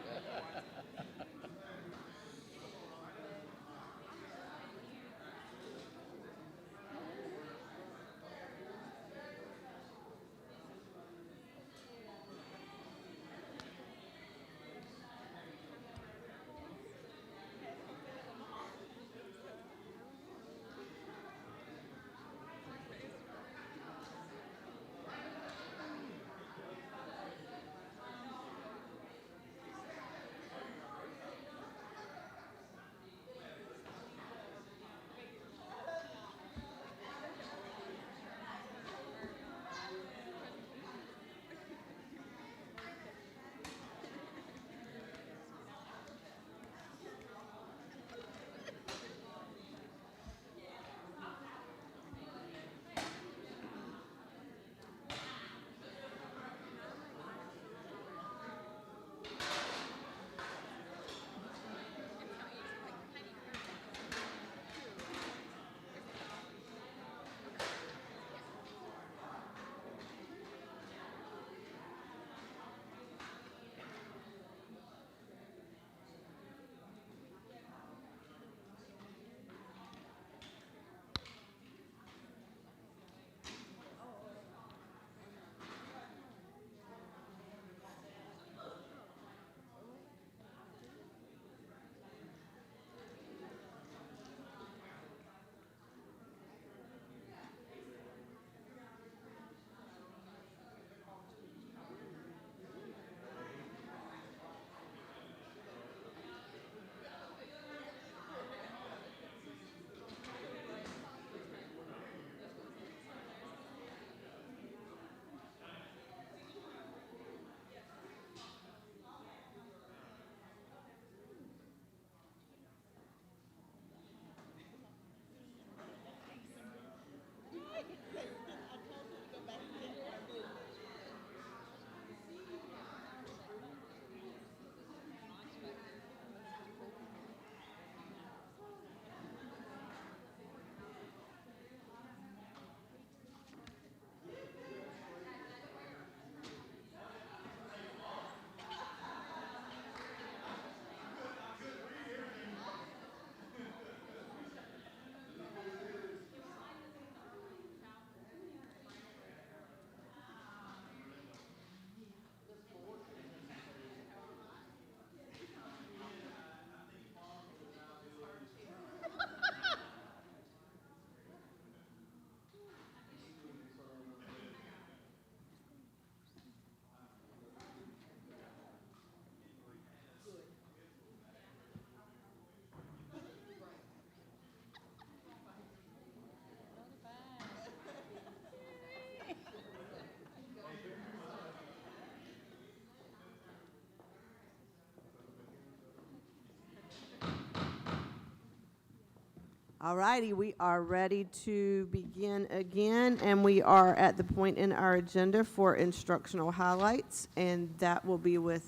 All righty, we are ready to begin again, and we are at the point in our agenda for instructional highlights, and that will be with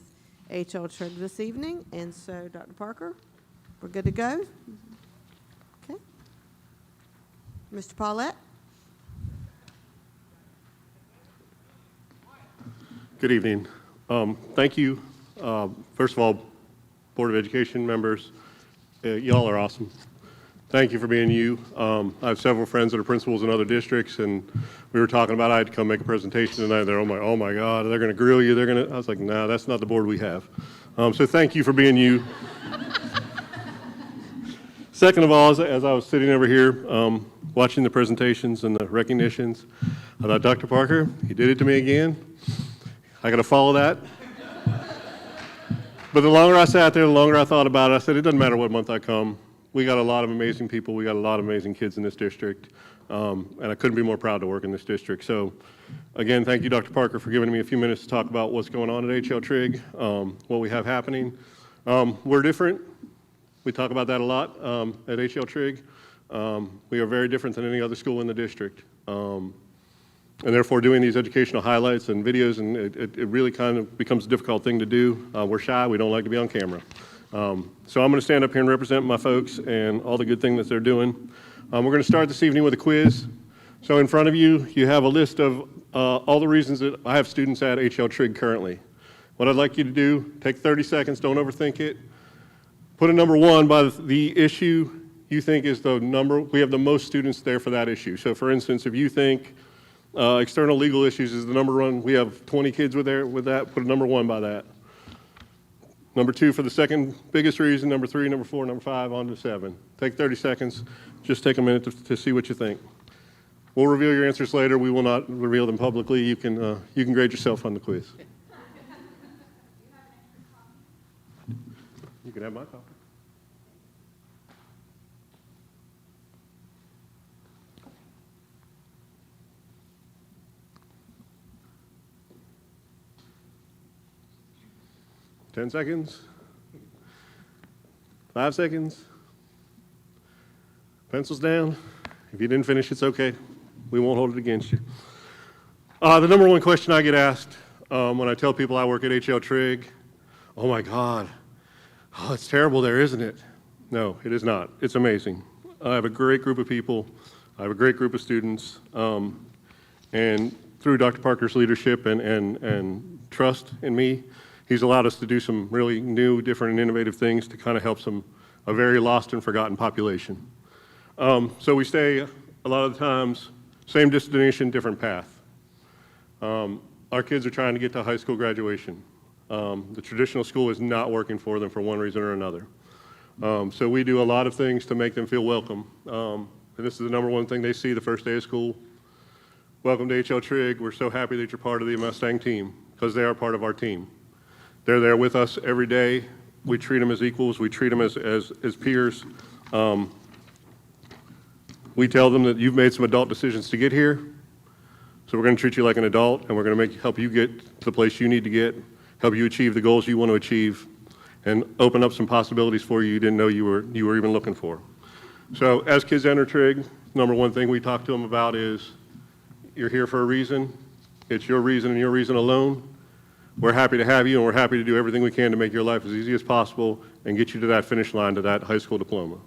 H.L. Trigg this evening. And so, Dr. Parker, we're good to go? Okay. Mr. Paulette? Good evening. Thank you. First of all, Board of Education members, y'all are awesome. Thank you for being you. I have several friends that are principals in other districts, and we were talking about I had to come make a presentation tonight. They're, oh my God, they're going to grill you. I was like, nah, that's not the board we have. So thank you for being you. Second of all, as I was sitting over here watching the presentations and the recognitions, I thought, Dr. Parker, you did it to me again. I got to follow that. But the longer I sat there, the longer I thought about it, I said, it doesn't matter what month I come. We got a lot of amazing people. We got a lot of amazing kids in this district. And I couldn't be more proud to work in this district. So again, thank you, Dr. Parker, for giving me a few minutes to talk about what's going on at H.L. Trigg, what we have happening. We're different. We talk about that a lot at H.L. Trigg. We are very different than any other school in the district. And therefore, doing these educational highlights and videos, and it really kind of becomes a difficult thing to do. We're shy. We don't like to be on camera. So I'm going to stand up here and represent my folks and all the good things that they're doing. We're going to start this evening with a quiz. So in front of you, you have a list of all the reasons that I have students at HL Trigg currently. What I'd like you to do, take 30 seconds, don't overthink it. Put a number 1 by the issue you think is the number, we have the most students there for that issue. So for instance, if you think external legal issues is the number 1, we have 20 kids with that, put a number 1 by that. Number 2 for the second biggest reason, number 3, number 4, number 5, on to 7. Take 30 seconds, just take a minute to see what you think. We'll reveal your answers later. We will not reveal them publicly. You can grade yourself on the quiz. You can have my copy. Ten seconds. 5 seconds. Pencils down. If you didn't finish, it's okay. We won't hold it against you. The number 1 question I get asked when I tell people I work at HL Trigg, oh my God, oh, it's terrible there, isn't it? No, it is not. It's amazing. I have a great group of people. I have a great group of students. And through Dr. Parker's leadership and trust in me, he's allowed us to do some really new, different, and innovative things to kind of help a very lost and forgotten population. So we stay a lot of the times, same destination, different path. Our kids are trying to get to high school graduation. The traditional school is not working for them for one reason or another. So we do a lot of things to make them feel welcome. And this is the number 1 thing they see the first day of school. Welcome to HL Trigg. We're so happy that you're part of the Mustang team, because they are part of our team. They're there with us every day. We treat them as equals. We treat them as peers. We tell them that you've made some adult decisions to get here, so we're going to treat you like an adult, and we're going to help you get to the place you need to get, help you achieve the goals you want to achieve, and open up some possibilities for you didn't know you were even looking for. So as kids enter Trigg, number 1 thing we talk to them about is, you're here for a reason. It's your reason and your reason alone. We're happy to have you, and we're happy to do everything we can to make your life as easy as possible and get you to that finish line, to that high school diploma.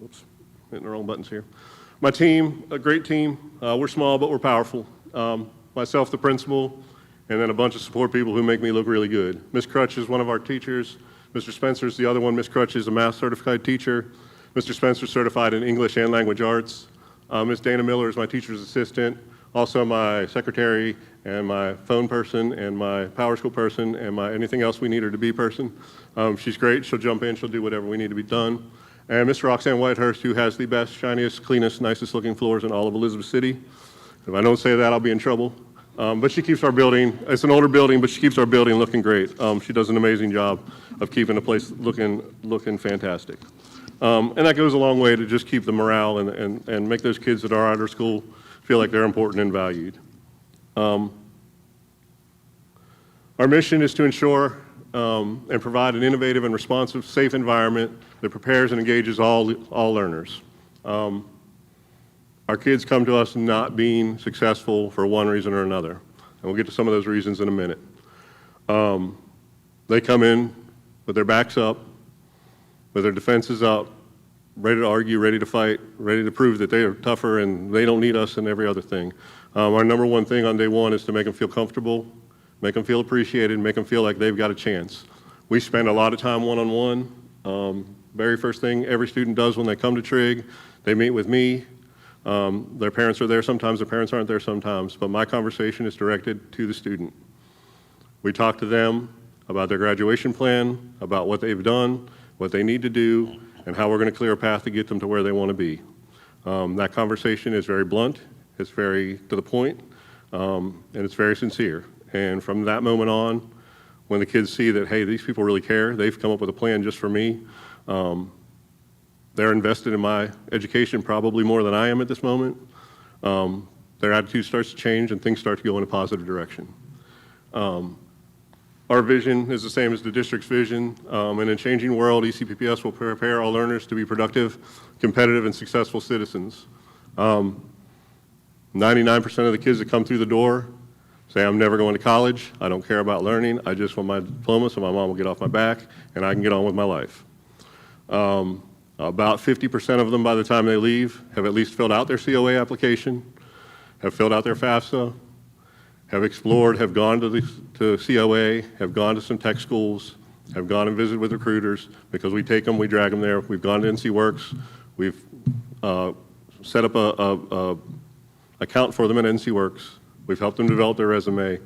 Oops, hitting the wrong buttons here. My team, a great team. We're small, but we're powerful. Myself, the principal, and then a bunch of support people who make me look really good. Ms. Crutch is one of our teachers. Mr. Spencer is the other one. Ms. Crutch is a math certified teacher. Mr. Spencer is certified in English and language arts. Ms. Dana Miller is my teacher's assistant, also my secretary and my phone person and my power school person and my anything else we need her to be person. She's great. She'll jump in. She'll do whatever we need to be done. And Ms. Roxanne Whitehurst, who has the best, shiniest, cleanest, nicest looking floors in all of Elizabeth City. If I don't say that, I'll be in trouble. But she keeps our building, it's an older building, but she keeps our building looking great. She does an amazing job of keeping the place looking fantastic. And that goes a long way to just keep the morale and make those kids that are at our school feel like they're important and valued. Our mission is to ensure and provide an innovative and responsive, safe environment that prepares and engages all learners. Our kids come to us not being successful for one reason or another, and we'll get to some of those reasons in a minute. They come in with their backs up, with their defenses up, ready to argue, ready to fight, ready to prove that they are tougher and they don't need us and every other thing. Our number 1 thing on day 1 is to make them feel comfortable, make them feel appreciated, make them feel like they've got a chance. We spend a lot of time one-on-one. Very first thing every student does when they come to Trigg, they meet with me. Their parents are there sometimes, their parents aren't there sometimes, but my conversation is directed to the student. We talk to them about their graduation plan, about what they've done, what they need to do, and how we're going to clear a path to get them to where they want to be. That conversation is very blunt, it's very to the point, and it's very sincere. And from that moment on, when the kids see that, hey, these people really care, they've come up with a plan just for me, they're invested in my education probably more than I am at this moment. Their attitude starts to change and things start to go in a positive direction. Our vision is the same as the district's vision. In a changing world, ECPPS will prepare our learners to be productive, competitive, and successful citizens. 99% of the kids that come through the door say, I'm never going to college, I don't care about learning, I just want my diploma so my mom will get off my back and I can get on with my life. About 50% of them, by the time they leave, have at least filled out their COA application, have filled out their FAFSA, have explored, have gone to COA, have gone to some tech schools, have gone and visited with recruiters, because we take them, we drag them there. We've gone to NC Works, we've set up a account for them at NC Works. We've helped them develop their resume.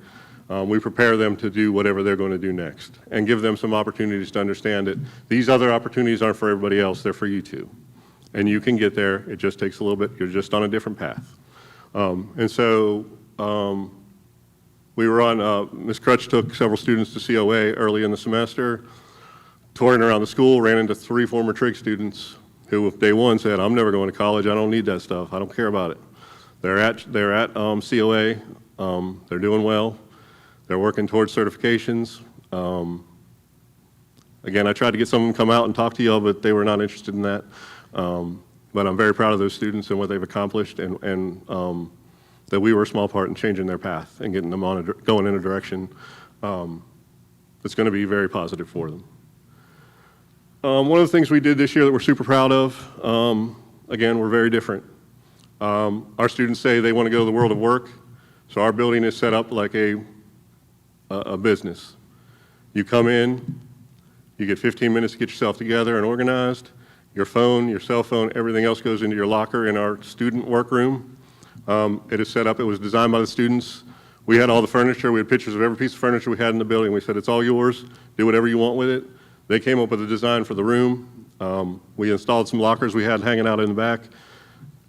We prepare them to do whatever they're going to do next and give them some opportunities to understand that these other opportunities aren't for everybody else, they're for you too. And you can get there, it just takes a little bit, you're just on a different path. We were on, Ms. Crutch took several students to COA early in the semester, touring around the school, ran into 3 former trig students who day one said, I'm never going to college, I don't need that stuff, I don't care about it. They're at COA, they're doing well, they're working towards certifications. Again, I tried to get some of them to come out and talk to y'all, but they were not interested in that. But I'm very proud of those students and what they've accomplished, and that we were a small part in changing their path and getting them on going in a direction that's going to be very positive for them. One of the things we did this year that we're super proud of, again, we're very different. Our students say they want to go to the world of work, so our building is set up like a business. You come in, you get 15 minutes to get yourself together and organized. Your phone, your cell phone, everything else goes into your locker in our student workroom. It is set up, it was designed by the students. We had all the furniture, we had pictures of every piece of furniture we had in the building. We said, it's all yours, do whatever you want with it. They came up with a design for the room. We installed some lockers we had hanging out in the back.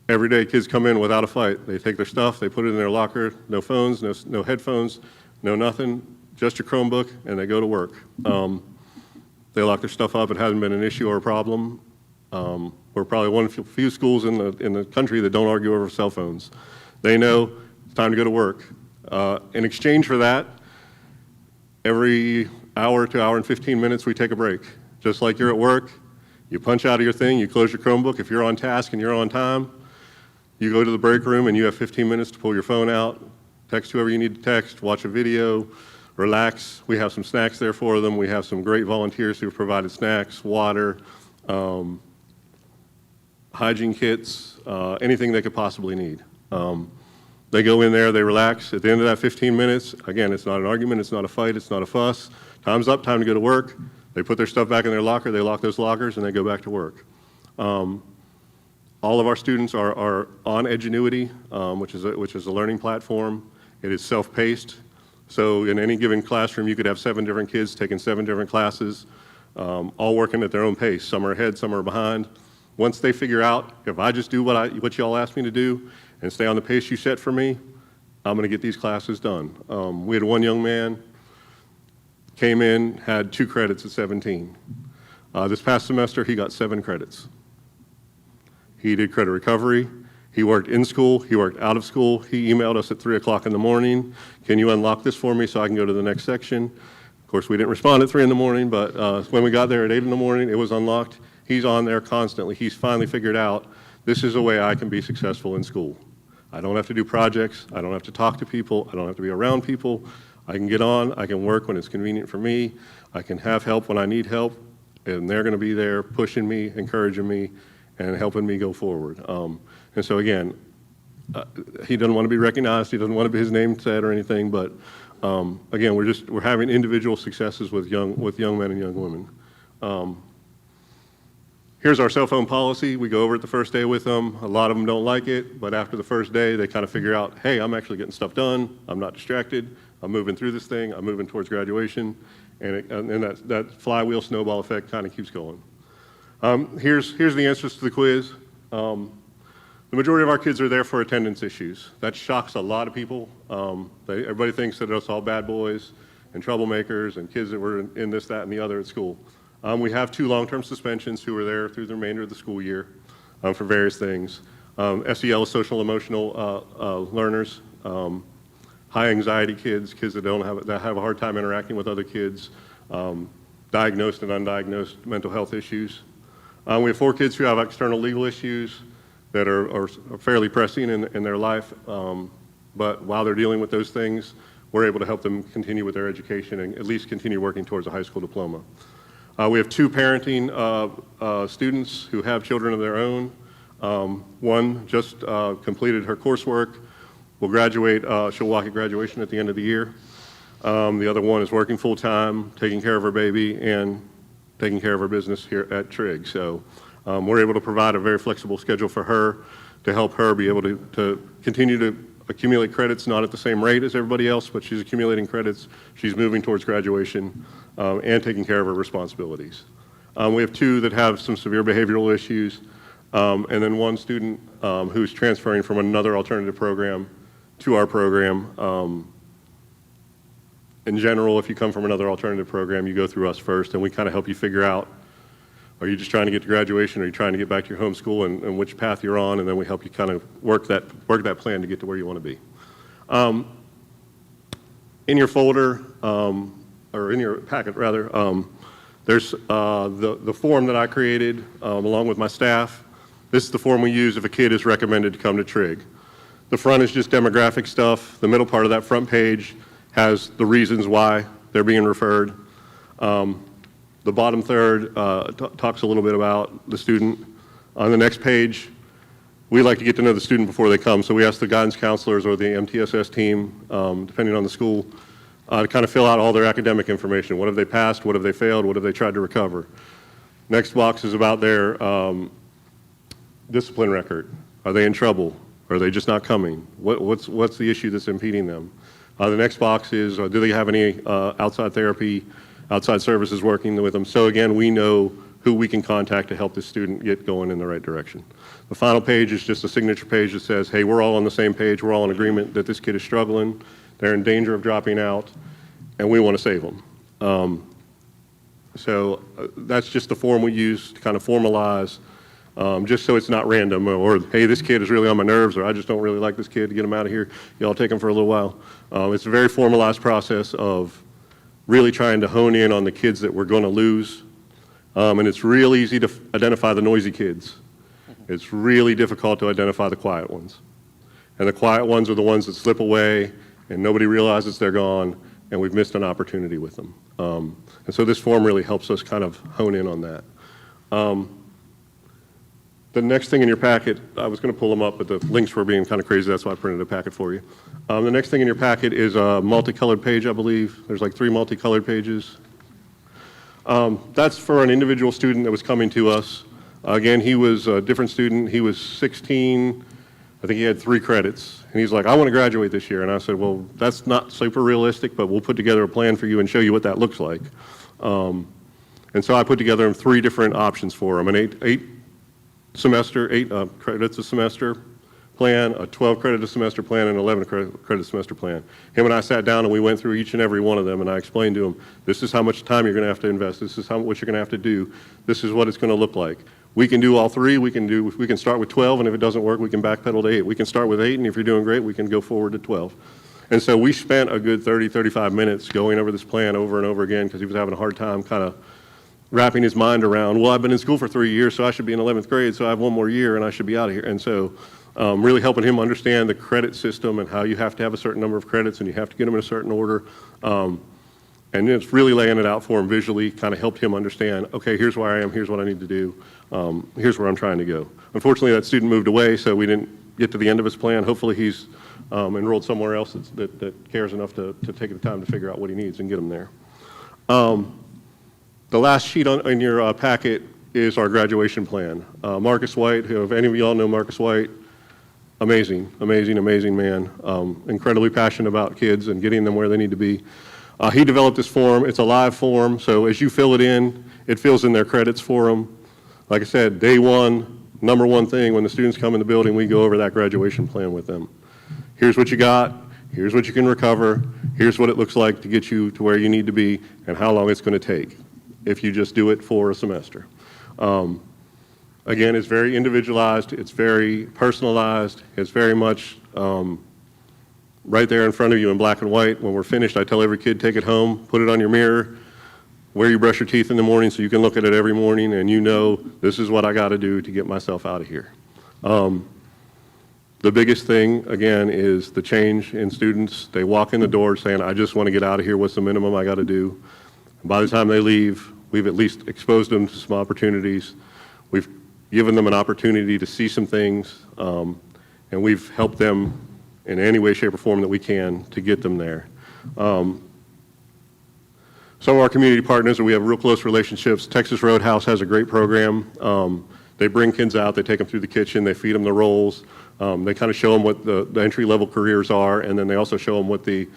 Every day kids come in without a fight. They take their stuff, they put it in their locker, no phones, no headphones, no nothing, just your Chromebook, and they go to work. They lock their stuff up, it hasn't been an issue or a problem. We're probably one of the few schools in the country that don't argue over cell phones. They know it's time to go to work. In exchange for that, every hour to hour and 15 minutes, we take a break. Just like you're at work, you punch out of your thing, you close your Chromebook. If you're on task and you're on time, you go to the break room and you have 15 minutes to pull your phone out, text whoever you need to text, watch a video, relax. We have some snacks there for them. We have some great volunteers who have provided snacks, water, hygiene kits, anything they could possibly need. They go in there, they relax. At the end of that 15 minutes, again, it's not an argument, it's not a fight, it's not a fuss. Time's up, time to go to work. They put their stuff back in their locker, they lock those lockers, and they go back to work. All of our students are on Edgenuity, which is a learning platform. It is self-paced. So in any given classroom, you could have 7 different kids taking 7 different classes, all working at their own pace. Some are ahead, some are behind. Once they figure out, if I just do what y'all asked me to do and stay on the pace you set for me, I'm going to get these classes done. We had one young man, came in, had 2 credits at 17. This past semester, he got 7 credits. He did credit recovery. He worked in school. He worked out of school. He emailed us at 3 o'clock in the morning. Can you unlock this for me so I can go to the next section? Of course, we didn't respond at 3 in the morning, but when we got there at 8 in the morning, it was unlocked. He's on there constantly. He's finally figured out this is a way I can be successful in school. I don't have to do projects. I don't have to talk to people. I don't have to be around people. I can get on. I can work when it's convenient for me. I can have help when I need help, and they're going to be there pushing me, encouraging me, and helping me go forward. And so again, he doesn't want to be recognized. He doesn't want to be his name said or anything. But again, we're having individual successes with young men and young women. Here's our cell phone policy. We go over it the first day with them. A lot of them don't like it, but after the first day, they kind of figure out, hey, I'm actually getting stuff done. I'm not distracted. I'm moving through this thing. I'm moving towards graduation. And that flywheel snowball effect kind of keeps going. Here's the answers to the quiz. The majority of our kids are there for attendance issues. That shocks a lot of people. Everybody thinks that it's all bad boys and troublemakers and kids that were in this, that, and the other at school. We have 2 long-term suspensions who are there through the remainder of the school year for various things. SEL is social emotional learners. high anxiety kids, kids that have a hard time interacting with other kids, diagnosed and undiagnosed mental health issues. We have 4 kids who have external legal issues that are fairly pressing in their life, but while they're dealing with those things, we're able to help them continue with their education and at least continue working towards a high school diploma. We have 2 parenting students who have children of their own. One just completed her coursework, will graduate, she'll walk at graduation at the end of the year. The other one is working full-time, taking care of her baby and taking care of her business here at Trigg. So we're able to provide a very flexible schedule for her to help her be able to continue to accumulate credits, not at the same rate as everybody else, but she's accumulating credits. She's moving towards graduation and taking care of her responsibilities. We have 2 that have some severe behavioral issues, and then 1 student who's transferring from another alternative program to our program. In general, if you come from another alternative program, you go through us first, and we kind of help you figure out, are you just trying to get to graduation, or are you trying to get back to your home school, and which path you're on, and then we help you kind of work that plan to get to where you want to be. In your folder, or in your packet rather, there's the form that I created along with my staff. This is the form we use if a kid is recommended to come to Trigg. The front is just demographic stuff. The middle part of that front page has the reasons why they're being referred. The bottom third talks a little bit about the student. On the next page, we like to get to know the student before they come, so we ask the guidance counselors or the MTSS team, depending on the school, to kind of fill out all their academic information. What have they passed? What have they failed? What have they tried to recover? Next box is about their discipline record. Are they in trouble? Are they just not coming? What's the issue that's impeding them? The next box is, do they have any outside therapy, outside services working with them? So again, we know who we can contact to help this student get going in the right direction. The final page is just a signature page that says, hey, we're all on the same page. We're all in agreement that this kid is struggling. They're in danger of dropping out, and we want to save them. So that's just the form we use to kind of formalize, just so it's not random, or hey, this kid is really on my nerves, or I just don't really like this kid, to get him out of here. Y'all take him for a little while. It's a very formalized process of really trying to hone in on the kids that we're going to lose. And it's real easy to identify the noisy kids. It's really difficult to identify the quiet ones. And the quiet ones are the ones that slip away and nobody realizes they're gone, and we've missed an opportunity with them. And so this form really helps us kind of hone in on that. The next thing in your packet, I was going to pull them up, but the links were being kind of crazy. That's why I printed a packet for you. The next thing in your packet is a multicolored page, I believe. There's like 3 multicolored pages. That's for an individual student that was coming to us. Again, he was a different student. He was 16. I think he had 3 credits. And he's like, I want to graduate this year. And I said, well, that's not super realistic, but we'll put together a plan for you and show you what that looks like. And so I put together 3 different options for him, an 8 credits a semester plan, a 12 credit a semester plan, and an 11 credit semester plan. Him and I sat down and we went through each and every one of them, and I explained to him, this is how much time you're going to have to invest. This is what you're going to have to do. This is what it's going to look like. We can do all 3. We can start with 12, and if it doesn't work, we can backpedal to 8. We can start with 8, and if you're doing great, we can go forward to 12. And so we spent a good 30, 35 minutes going over this plan over and over again because he was having a hard time kind of wrapping his mind around, well, I've been in school for 3 years, so I should be in 11th grade, so I have 1 more year, and I should be out of here. And so really helping him understand the credit system and how you have to have a certain number of credits and you have to get them in a certain order. And it's really laying it out for him visually, kind of helped him understand, okay, here's where I am, here's what I need to do, here's where I'm trying to go. Unfortunately, that student moved away, so we didn't get to the end of his plan. Hopefully he's enrolled somewhere else that cares enough to take the time to figure out what he needs and get him there. The last sheet in your packet is our graduation plan. Marcus White, if any of y'all know Marcus White, amazing, amazing, amazing man. Incredibly passionate about kids and getting them where they need to be. He developed this form. It's a live form, so as you fill it in, it fills in their credits for them. Like I said, day 1, number 1 thing, when the students come in the building, we go over that graduation plan with them. Here's what you got. Here's what you can recover. Here's what it looks like to get you to where you need to be and how long it's going to take if you just do it for a semester. Again, it's very individualized. It's very personalized. It's very much right there in front of you in black and white. When we're finished, I tell every kid, take it home, put it on your mirror, where you brush your teeth in the morning so you can look at it every morning and you know this is what I got to do to get myself out of here. The biggest thing, again, is the change in students. They walk in the door saying, I just want to get out of here. What's the minimum I got to do? And by the time they leave, we've at least exposed them to some opportunities. We've given them an opportunity to see some things, and we've helped them in any way, shape, or form that we can to get them there. Some of our community partners, we have real close relationships. Texas Roadhouse has a great program. They bring kids out, they take them through the kitchen, they feed them the rolls. They kind of show them what the entry-level careers are, and then they also show them what the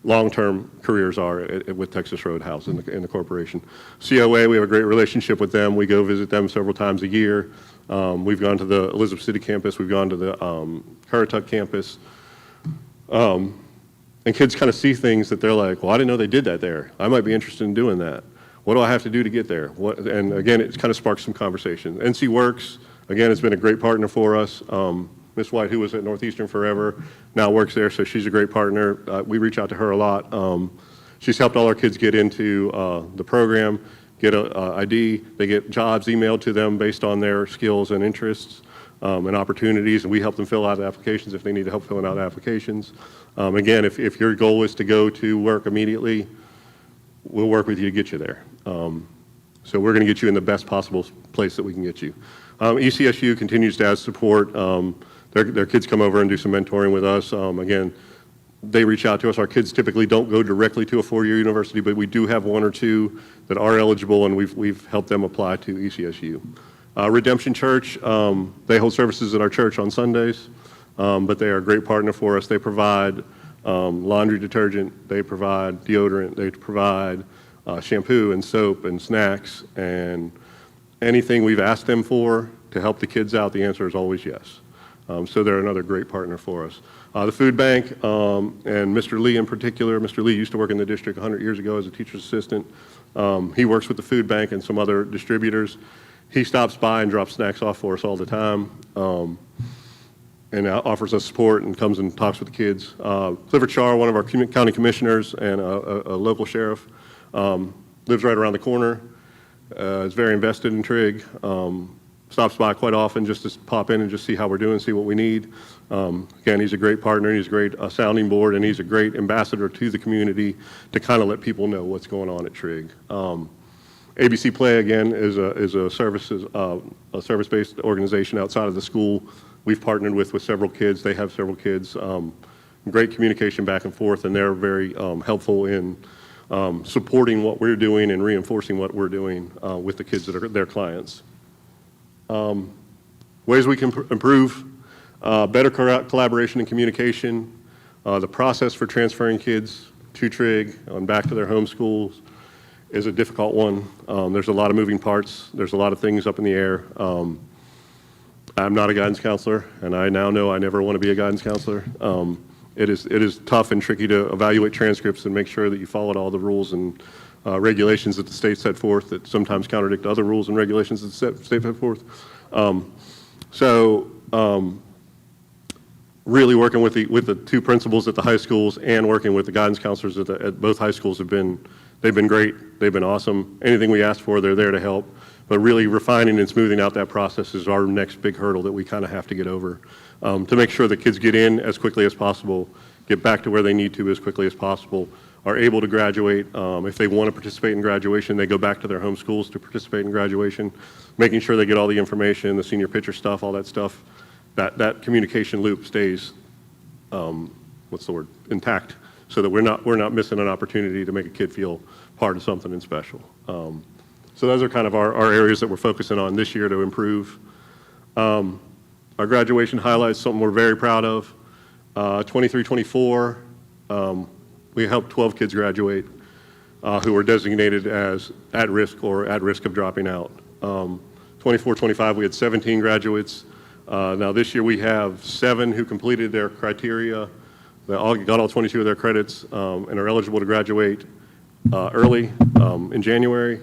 long-term careers are with Texas Roadhouse in the corporation. COA, we have a great relationship with them. We go visit them several times a year. We've gone to the Elizabeth City campus. We've gone to the Currituck campus. And kids kind of see things that they're like, well, I didn't know they did that there. I might be interested in doing that. What do I have to do to get there? And again, it kind of sparks some conversation. NC Works, again, has been a great partner for us. Miss White, who was at Northeastern forever, now works there, so she's a great partner. We reach out to her a lot. She's helped all our kids get into the program, get an ID. They get jobs emailed to them based on their skills and interests and opportunities, and we help them fill out applications if they need help filling out applications. Again, if your goal is to go to work immediately, we'll work with you to get you there. So we're going to get you in the best possible place that we can get you. ECSU continues to add support. Their kids come over and do some mentoring with us. Again, they reach out to us. Our kids typically don't go directly to a four-year university, but we do have one or two that are eligible, and we've helped them apply to ECSU. Redemption Church, they hold services at our church on Sundays, but they are a great partner for us. They provide laundry detergent, they provide deodorant, they provide shampoo and soap and snacks, and anything we've asked them for to help the kids out, the answer is always yes. So they're another great partner for us. The food bank, and Mr. Lee in particular, Mr. Lee used to work in the district 100 years ago as a teacher's assistant. He works with the food bank and some other distributors. He stops by and drops snacks off for us all the time, and offers us support and comes and talks with the kids. Clifford Char, one of our county commissioners and a local sheriff, lives right around the corner, is very invested in Trig, stops by quite often just to pop in and just see how we're doing, see what we need. Again, he's a great partner, he's a great sounding board, and he's a great ambassador to the community to kind of let people know what's going on at Trig. ABC Play, again, is a service-based organization outside of the school. We've partnered with several kids. They have several kids. Great communication back and forth, and they're very helpful in supporting what we're doing and reinforcing what we're doing with the kids that are their clients. Ways we can improve, better collaboration and communication, the process for transferring kids to Trig and back to their home schools is a difficult one. There's a lot of moving parts. There's a lot of things up in the air. I'm not a guidance counselor, and I now know I never want to be a guidance counselor. It is tough and tricky to evaluate transcripts and make sure that you followed all the rules and regulations that the state set forth that sometimes contradict other rules and regulations that the state set forth. Really working with the two principals at the high schools and working with the guidance counselors at both high schools they've been great. They've been awesome. Anything we ask for, they're there to help. But really refining and smoothing out that process is our next big hurdle that we kind of have to get over to make sure that kids get in as quickly as possible, get back to where they need to as quickly as possible, are able to graduate. If they want to participate in graduation, they go back to their home schools to participate in graduation, making sure they get all the information, the senior picture stuff, all that stuff. That communication loop stays, intact, so that we're not missing an opportunity to make a kid feel part of something and special. So those are kind of our areas that we're focusing on this year to improve. Our graduation highlights, something we're very proud of. 23-24, we helped 12 kids graduate who were designated as at risk or at risk of dropping out. 24-25, we had 17 graduates. Now this year we have 7 who completed their criteria. They all got all 22 of their credits and are eligible to graduate early in January.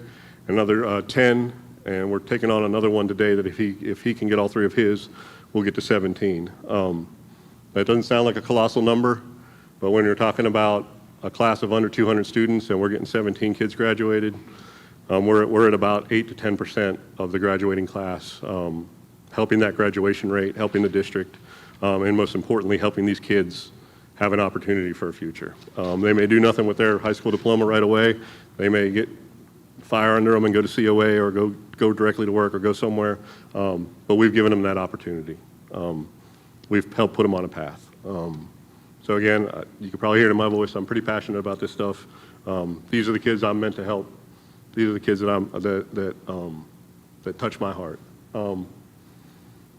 Another 10, and we're taking on another one today that if he can get all 3 of his, we'll get to 17. That doesn't sound like a colossal number, But when you're talking about a class of under 200 students and we're getting 17 kids graduated, we're at about 8 to 10% of the graduating class, helping that graduation rate, helping the district, and most importantly, helping these kids have an opportunity for a future. They may do nothing with their high school diploma right away. They may get fire under them and go to COA or go directly to work or go somewhere, but we've given them that opportunity. We've helped put them on a path. So again, you can probably hear it in my voice, I'm pretty passionate about this stuff. These are the kids I'm meant to help. These are the kids that touch my heart.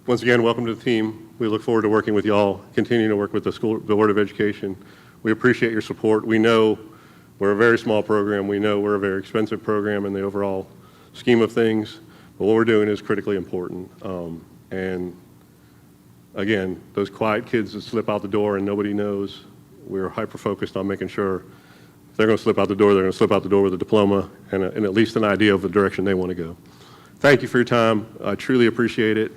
Once again, welcome to the team. We look forward to working with y'all, continuing to work with the Board of Education. We appreciate your support. We know we're a very small program. We know we're a very expensive program in the overall scheme of things, but what we're doing is critically important. And again, those quiet kids that slip out the door and nobody knows, we're hyper-focused on making sure if they're going to slip out the door, they're going to slip out the door with a diploma and at least an idea of the direction they want to go. Thank you for your time. I truly appreciate it.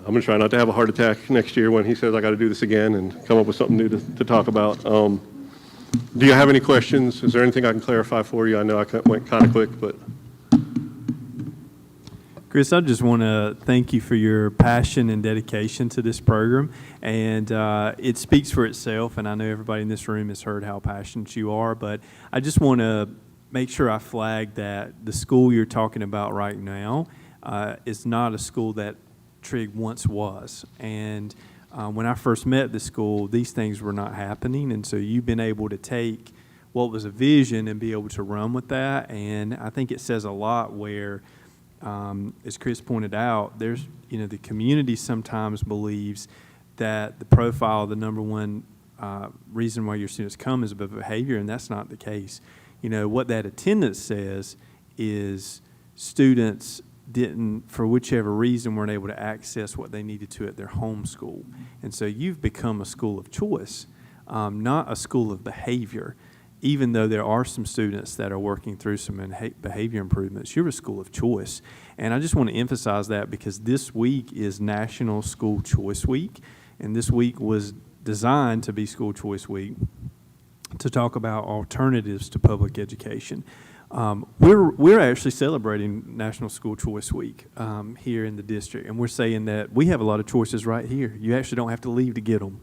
I'm going to try not to have a heart attack next year when he says I got to do this again and come up with something new to talk about. Do you have any questions? Is there anything I can clarify for you? I know I went kind of quick, but. Chris, I just want to thank you for your passion and dedication to this program, and it speaks for itself, and I know everybody in this room has heard how passionate you are, but I just want to make sure I flag that the school you're talking about right now is not a school that Trigg once was, and when I first met the school, these things were not happening, and so you've been able to take what was a vision and be able to run with that, and I think it says a lot where, as Chris pointed out, there's, the community sometimes believes that the profile, the number one reason why your students come is about behavior, and that's not the case. What that attendance says is students didn't, for whichever reason, weren't able to access what they needed to at their home school. And so you've become a school of choice, not a school of behavior. Even though there are some students that are working through some behavior improvements, you're a school of choice. And I just want to emphasize that because this week is National School Choice Week, and this week was designed to be School Choice Week to talk about alternatives to public education. We're actually celebrating National School Choice Week here in the district, and we're saying that we have a lot of choices right here. You actually don't have to leave to get them.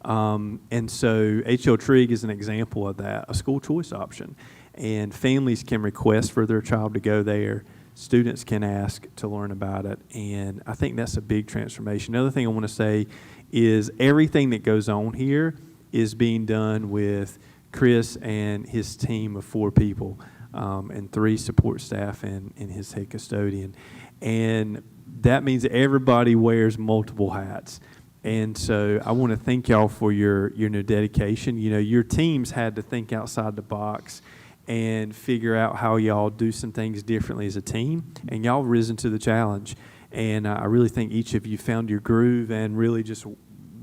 And so H.L. Trigg is an example of that, a school choice option. And families can request for their child to go there. Students can ask to learn about it. And I think that's a big transformation. Another thing I want to say is everything that goes on here is being done with Chris and his team of 4 people. And 3 support staff and his head custodian. And that means that everybody wears multiple hats. And so I want to thank y'all for your dedication. Your teams had to think outside the box and figure out how y'all do some things differently as a team. And y'all risen to the challenge. And I really think each of you found your groove and really just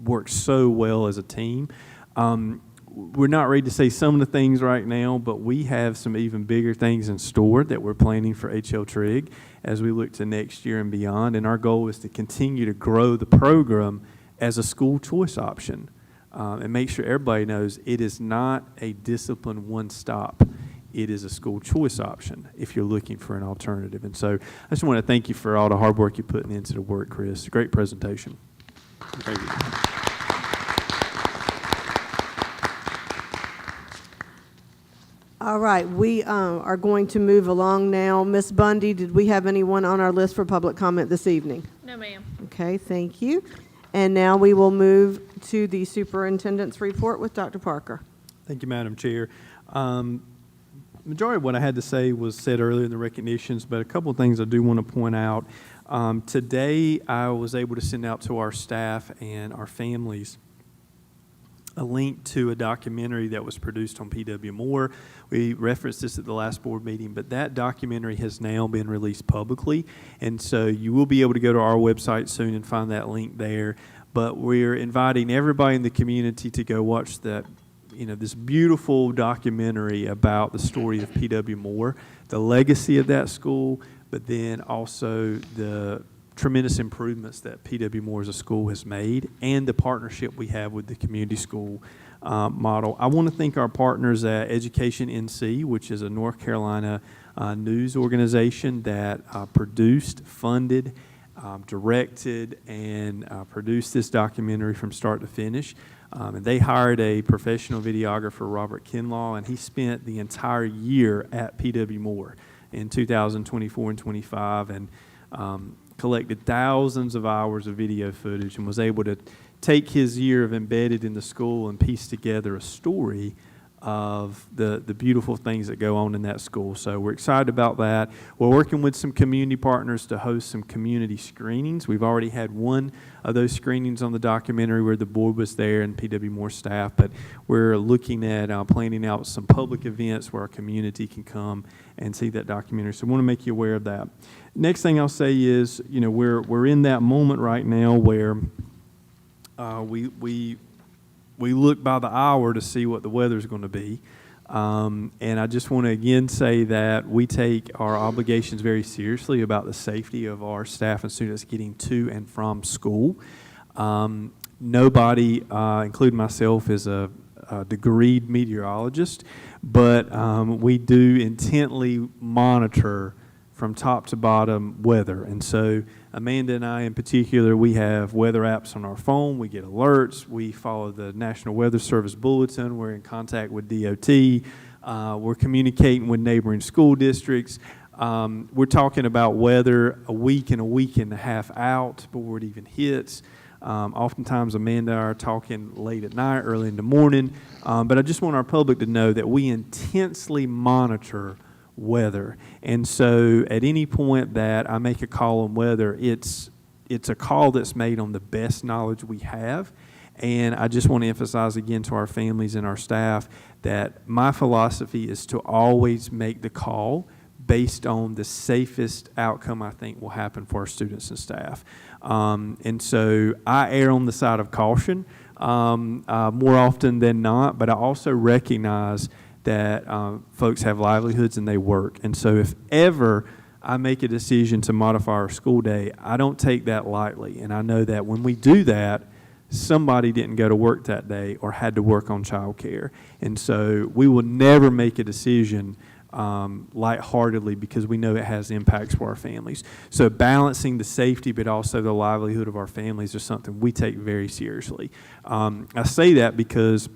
worked so well as a team. We're not ready to say some of the things right now, but we have some even bigger things in store that we're planning for H.L. Trigg as we look to next year and beyond. And our goal is to continue to grow the program as a school choice option and make sure everybody knows it is not a discipline one-stop. It is a school choice option if you're looking for an alternative. And so I just want to thank you for all the hard work you're putting into the work, Chris. Great presentation. Thank you. All right, we are going to move along now. Ms. Bundy, did we have anyone on our list for public comment this evening? No, ma'am. Okay, thank you. And now we will move to the superintendent's report with Dr. Parker. Thank you, Madam Chair. Majority of what I had to say was said earlier in the recognitions, but a couple of things I do want to point out. Today, I was able to send out to our staff and our families a link to a documentary that was produced on P.W. Moore. We referenced this at the last board meeting, but that documentary has now been released publicly, and so you will be able to go to our website soon and find that link there. But we're inviting everybody in the community to go watch that, this beautiful documentary about the story of P.W. Moore, the legacy of that school, but then also the tremendous improvements that P.W. Moore as a school has made and the partnership we have with the community school model. I want to thank our partners at Education NC, which is a North Carolina news organization that produced, funded, directed, and produced this documentary from start to finish. And they hired a professional videographer, Robert Kinlaw, and he spent the entire year at P.W. Moore in 2024 and 25 and collected thousands of hours of video footage and was able to take his year of embedded in the school and piece together a story of the beautiful things that go on in that school. So we're excited about that. We're working with some community partners to host some community screenings. We've already had one of those screenings on the documentary where the board was there and P.W. Moore staff, but we're looking at planning out some public events where our community can come and see that documentary. So I want to make you aware of that. Next thing I'll say is, you know, we're in that moment right now where we look by the hour to see what the weather's going to be. And I just want to again say that we take our obligations very seriously about the safety of our staff and students getting to and from school. Nobody, including myself, is a degreed meteorologist, but we do intently monitor from top to bottom weather. And so Amanda and I in particular, we have weather apps on our phone. We get alerts. We follow the National Weather Service Bulletin. We're in contact with DOT. We're communicating with neighboring school districts. We're talking about weather a week and a half out before it even hits. Oftentimes Amanda and I are talking late at night, early in the morning. But I just want our public to know that we intensely monitor weather. And so at any point that I make a call on weather, it's a call that's made on the best knowledge we have. And I just want to emphasize again to our families and our staff that my philosophy is to always make the call based on the safest outcome I think will happen for our students and staff. And so I err on the side of caution more often than not, but I also recognize that folks have livelihoods and they work. And so if ever I make a decision to modify our school day, I don't take that lightly. And I know that when we do that, somebody didn't go to work that day or had to work on childcare. And so we will never make a decision lightheartedly because we know it has impacts for our families. So balancing the safety but also the livelihood of our families is something we take very seriously. I say that because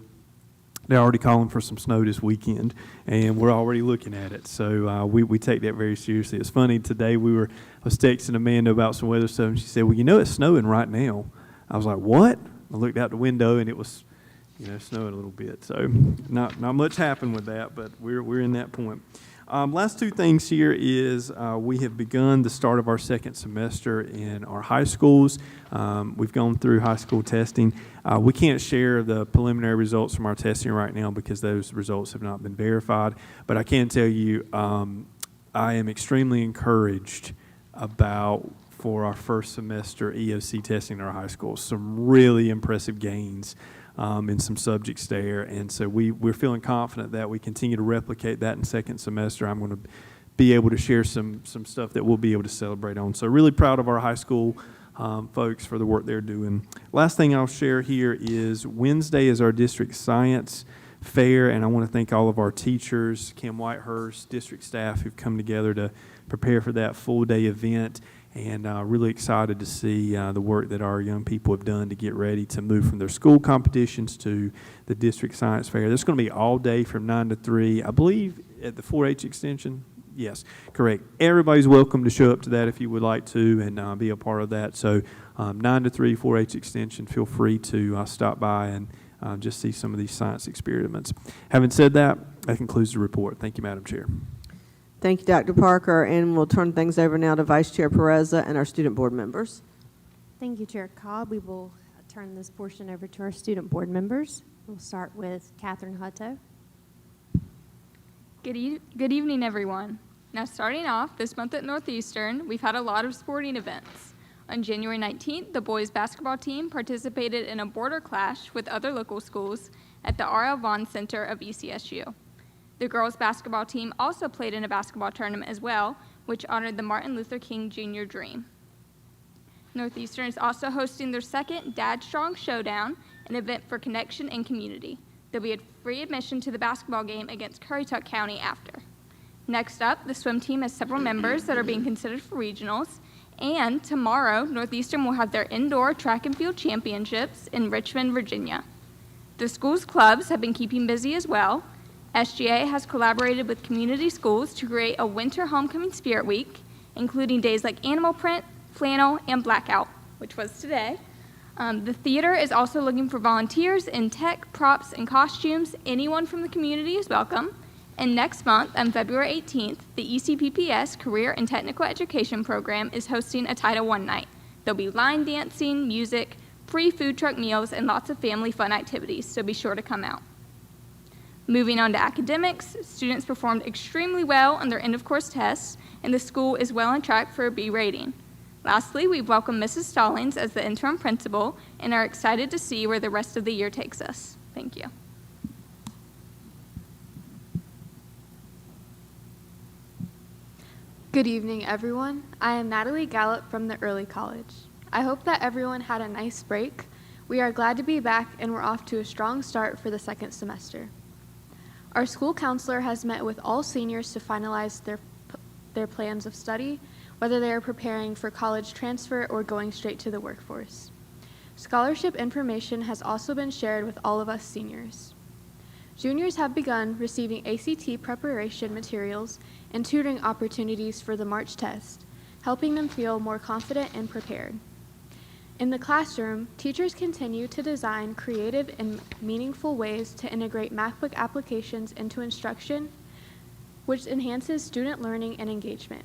they're already calling for some snow this weekend, and we're already looking at it. So we take that very seriously. It's funny, today I was texting Amanda about some weather stuff, and she said, well, you know it's snowing right now. I was like, what? I looked out the window, and it was, snowing a little bit. So not much happened with that, but we're in that point. Last two things here is we have begun the start of our second semester in our high schools. We've gone through high school testing. We can't share the preliminary results from our testing right now because those results have not been verified. But I can tell you I am extremely encouraged about, for our first semester EOC testing in our high schools, some really impressive gains in some subjects there. And so we're feeling confident that we continue to replicate that in second semester. I'm going to be able to share some stuff that we'll be able to celebrate on. So really proud of our high school folks for the work they're doing. Last thing I'll share here is Wednesday is our district science fair, and I want to thank all of our teachers, Kim Whitehurst, district staff who've come together to prepare for that full day event. And really excited to see the work that our young people have done to get ready to move from their school competitions to the district science fair. That's going to be all day from 9 to 3, I believe, at the 4-H extension. Yes, correct. Everybody's welcome to show up to that if you would like to and be a part of that. So 9 to 3, 4-H extension, feel free to stop by and just see some of these science experiments. Having said that, that concludes the report. Thank you, Madam Chair. Thank you, Dr. Parker, and we'll turn things over now to Vice Chair Pereza and our student board members. Thank you, Chair Cobb. We will turn this portion over to our student board members. We'll start with Catherine Hutto. Good evening, everyone. Now, starting off, this month at Northeastern, we've had a lot of sporting events. On January 19th, the boys basketball team participated in a border clash with other local schools at the R.L. Vaughn Center of ECSU. The girls' basketball team also played in a basketball tournament as well, which honored the Martin Luther King Jr. Dream. Northeastern is also hosting their second Dad Strong Showdown, an event for connection and community. There'll be a free admission to the basketball game against Currituck County after. Next up, the swim team has several members that are being considered for regionals, and tomorrow, Northeastern will have their indoor track and field championships in Richmond, Virginia. The school's clubs have been keeping busy as well. SGA has collaborated with community schools to create a winter homecoming spirit week, including days like animal print, flannel, and blackout, which was today. The theater is also looking for volunteers in tech, props, and costumes. Anyone from the community is welcome. And next month, on February 18th, the ECPPS Career and Technical Education Program is hosting a Title I night. There'll be line dancing, music, free food truck meals, and lots of family fun activities, so be sure to come out. Moving on to academics, students performed extremely well on their end-of-course tests, and the school is well on track for a B rating. Lastly, we welcome Mrs. Stallings as the interim principal and are excited to see where the rest of the year takes us. Thank you. Good evening, everyone. I am Natalie Gallup from the Early College. I hope that everyone had a nice break. We are glad to be back, and we're off to a strong start for the second semester. Our school counselor has met with all seniors to finalize their plans of study, whether they are preparing for college transfer or going straight to the workforce. Scholarship information has also been shared with all of us seniors. Juniors have begun receiving ACT preparation materials and tutoring opportunities for the March test, helping them feel more confident and prepared. In the classroom, teachers continue to design creative and meaningful ways to integrate MacBook applications into instruction, which enhances student learning and engagement.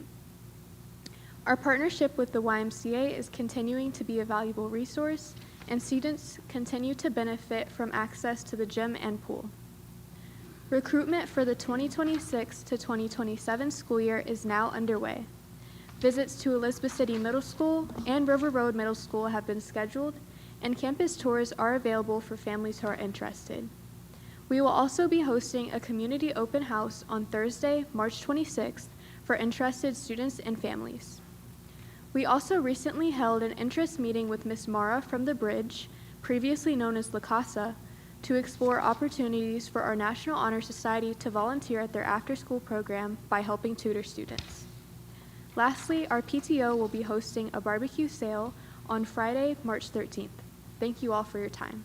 Our partnership with the YMCA is continuing to be a valuable resource, and students continue to benefit from access to the gym and pool. Recruitment for the 2026 to 2027 school year is now underway. Visits to Elizabeth City Middle School and River Road Middle School have been scheduled, and campus tours are available for families who are interested. We will also be hosting a community open house on Thursday, March 26th, for interested students and families. We also recently held an interest meeting with Ms. Mara from the Bridge, previously known as La Casa, to explore opportunities for our National Honor Society to volunteer at their after-school program by helping tutor students. Lastly, our PTO will be hosting a barbecue sale on Friday, March 13th. Thank you all for your time.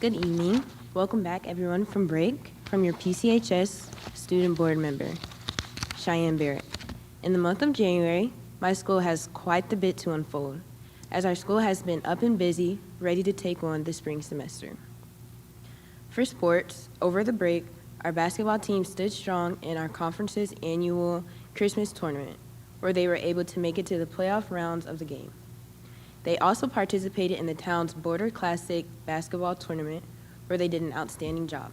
Good evening. Welcome back, everyone, from break, from your PCHS student board member, Cheyenne Barrett. In the month of January, my school has quite the bit to unfold, as our school has been up and busy, ready to take on the spring semester. For sports, over the break, our basketball team stood strong in our conference's annual Christmas tournament, where they were able to make it to the playoff rounds of the game. They also participated in the town's Border Classic basketball tournament, where they did an outstanding job.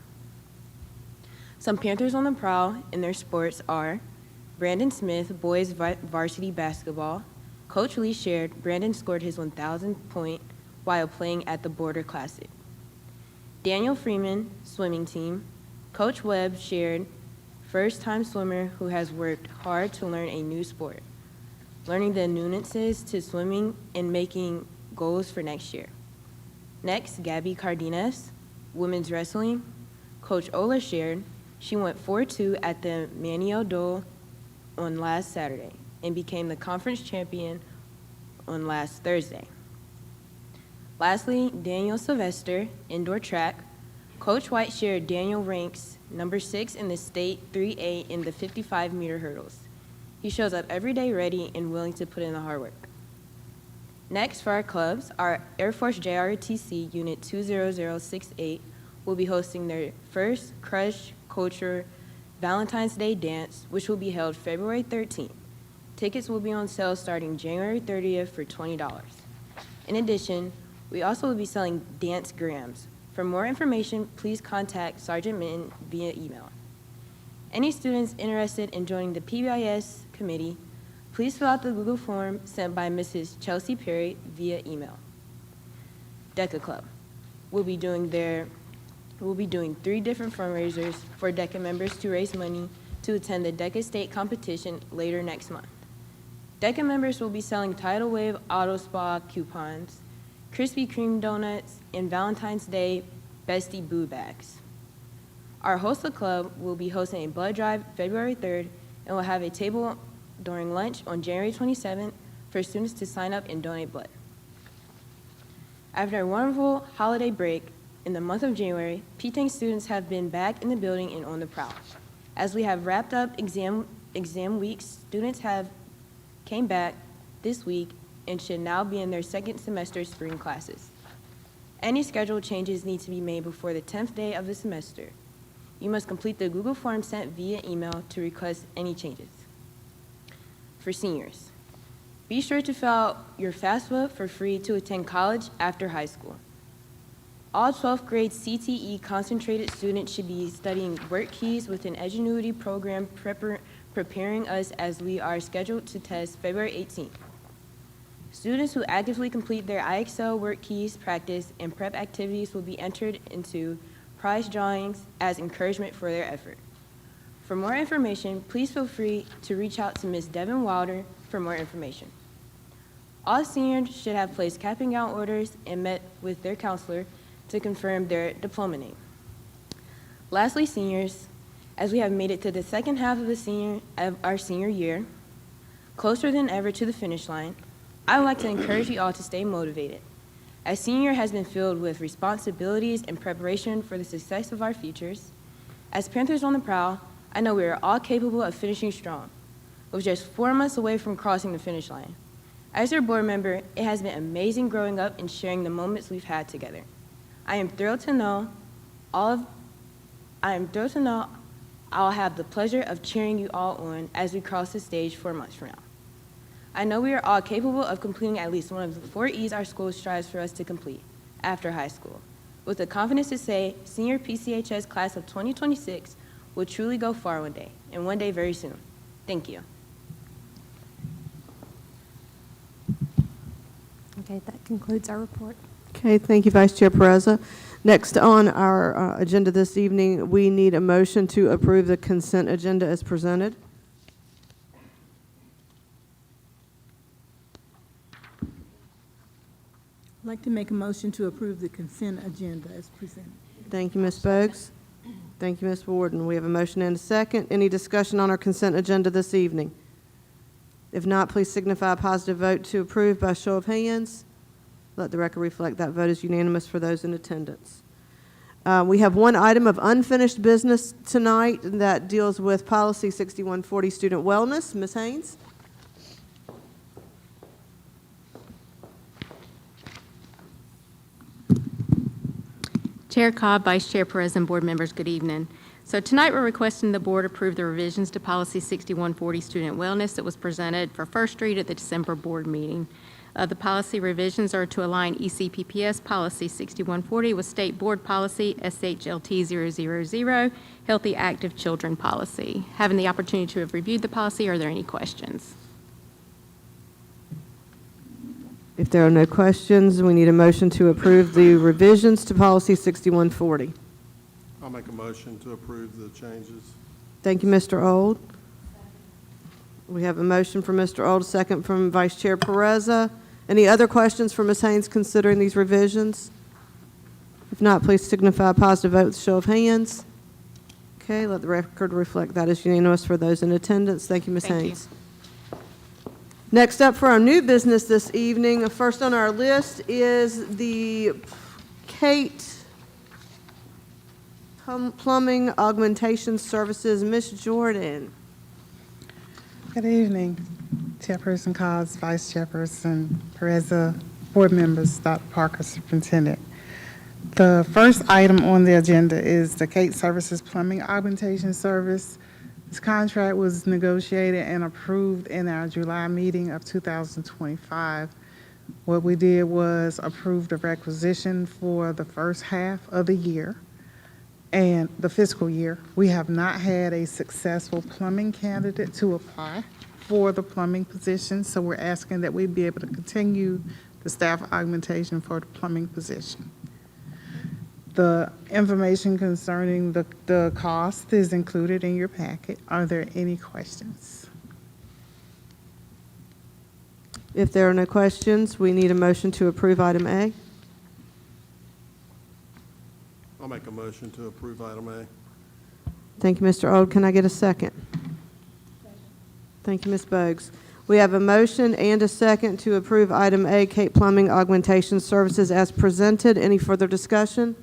Some Panthers on the prowl in their sports are Brandon Smith, boys varsity basketball. Coach Lee shared Brandon scored his 1,000th point while playing at the Border Classic. Daniel Freeman, swimming team. Coach Webb shared first-time swimmer who has worked hard to learn a new sport, learning the nuances to swimming and making goals for next year. Next, Gabby Cardenas, women's wrestling. Coach Ola shared she went 4-2 at the Manio Dole on last Saturday and became the conference champion on last Thursday. Lastly, Daniel Sylvester, indoor track. Coach White shared Daniel ranks number 6 in the state 3A in the 55-meter hurdles. He shows up every day ready and willing to put in the hard work. Next, for our clubs, our Air Force JROTC Unit 20068 will be hosting their first Crush Culture Valentine's Day dance, which will be held February 13th. Tickets will be on sale starting January 30th for $20. In addition, we also will be selling dance grams. For more information, please contact Sergeant Minton via email. Any students interested in joining the PBIS committee, please fill out the Google form sent by Mrs. Chelsea Perry via email. DECA Club. We'll be doing 3 different fundraisers for DECA members to raise money to attend the DECA State competition later next month. DECA members will be selling Tidal Wave Auto Spa coupons, Krispy Kreme donuts, and Valentine's Day Bestie Boo bags. Our HOSA Club will be hosting a blood drive February 3rd and will have a table during lunch on January 27th for students to sign up and donate blood. After a wonderful holiday break in the month of January, P-TANK students have been back in the building and on the prowl. As we have wrapped up exam weeks, students came back this week and should now be in their second semester spring classes. Any schedule changes need to be made before the 10th day of the semester. You must complete the Google form sent via email to request any changes. For seniors, be sure to fill out your FAFSA for free to attend college after high school. All 12th grade CTE concentrated students should be studying work keys with an Edgenuity program preparing us as we are scheduled to test February 18th. Students who actively complete their IXL work keys practice and prep activities will be entered into prize drawings as encouragement for their effort. For more information, please feel free to reach out to Ms. Devin Wilder for more information. All seniors should have placed capping gown orders and met with their counselor to confirm their diploma name. Lastly, seniors, as we have made it to the second half of our senior year, closer than ever to the finish line, I would like to encourage you all to stay motivated. As senior has been filled with responsibilities and preparation for the success of our futures, as Panthers on the prowl, I know we are all capable of finishing strong, with just 4 months away from crossing the finish line. As your board member, it has been amazing growing up and sharing the moments we've had together. I am thrilled to know I'll have the pleasure of cheering you all on as we cross the stage 4 months from now. I know we are all capable of completing at least one of the 4 E's our school strives for us to complete after high school, with the confidence to say senior PCHS class of 2026 will truly go far one day, and one day very soon. Thank you. Okay, that concludes our report. Okay, thank you, Vice Chair Pereza. Next on our agenda this evening, we need a motion to approve the consent agenda as presented. I'd like to make a motion to approve the consent agenda as presented. Thank you, Ms. Bogues. Thank you, Ms. Warden. We have a motion and a second. Any discussion on our consent agenda this evening? If not, please signify a positive vote to approve by show of hands. Let the record reflect that vote is unanimous for those in attendance. We have one item of unfinished business tonight that deals with Policy 6140, Student Wellness. Ms. Haynes? Chair Cobb, Vice Chair Perez, and board members, good evening. So tonight we're requesting the board approve the revisions to Policy 6140 Student Wellness that was presented for first read at the December board meeting. The policy revisions are to align ECPPS Policy 6140 with State Board Policy SHLT 000, Healthy Active Children Policy. Having the opportunity to have reviewed the policy, are there any questions? If there are no questions, we need a motion to approve the revisions to Policy 6140. I'll make a motion to approve the changes. Thank you, Mr. Old. We have a motion from Mr. Old, a second from Vice Chair Pereza. Any other questions for Ms. Haynes considering these revisions? If not, please signify a positive vote with a show of hands. Okay, let the record reflect that is unanimous for those in attendance. Thank you, Ms. Haynes. Next up for our new business this evening, first on our list is the Kate Plumbing Augmentation Services. Ms. Jordan. Good evening, Chairperson Cobbs, Vice Chairperson Pereza, board members, Dr. Parker, Superintendent. The first item on the agenda is the Kate Services Plumbing Augmentation Service. This contract was negotiated and approved in our July meeting of 2025. What we did was approve the requisition for the first half of the year and the fiscal year. We have not had a successful plumbing candidate to apply for the plumbing position, so we're asking that we be able to continue the staff augmentation for the plumbing position. The information concerning the cost is included in your packet. Are there any questions? If there are no questions, we need a motion to approve item A. I'll make a motion to approve item A. Thank you, Mr. Old. Can I get a second? Thank you, Ms. Bogues. We have a motion and a second to approve item A, Cape Plumbing Augmentation Services as presented. Any further discussion?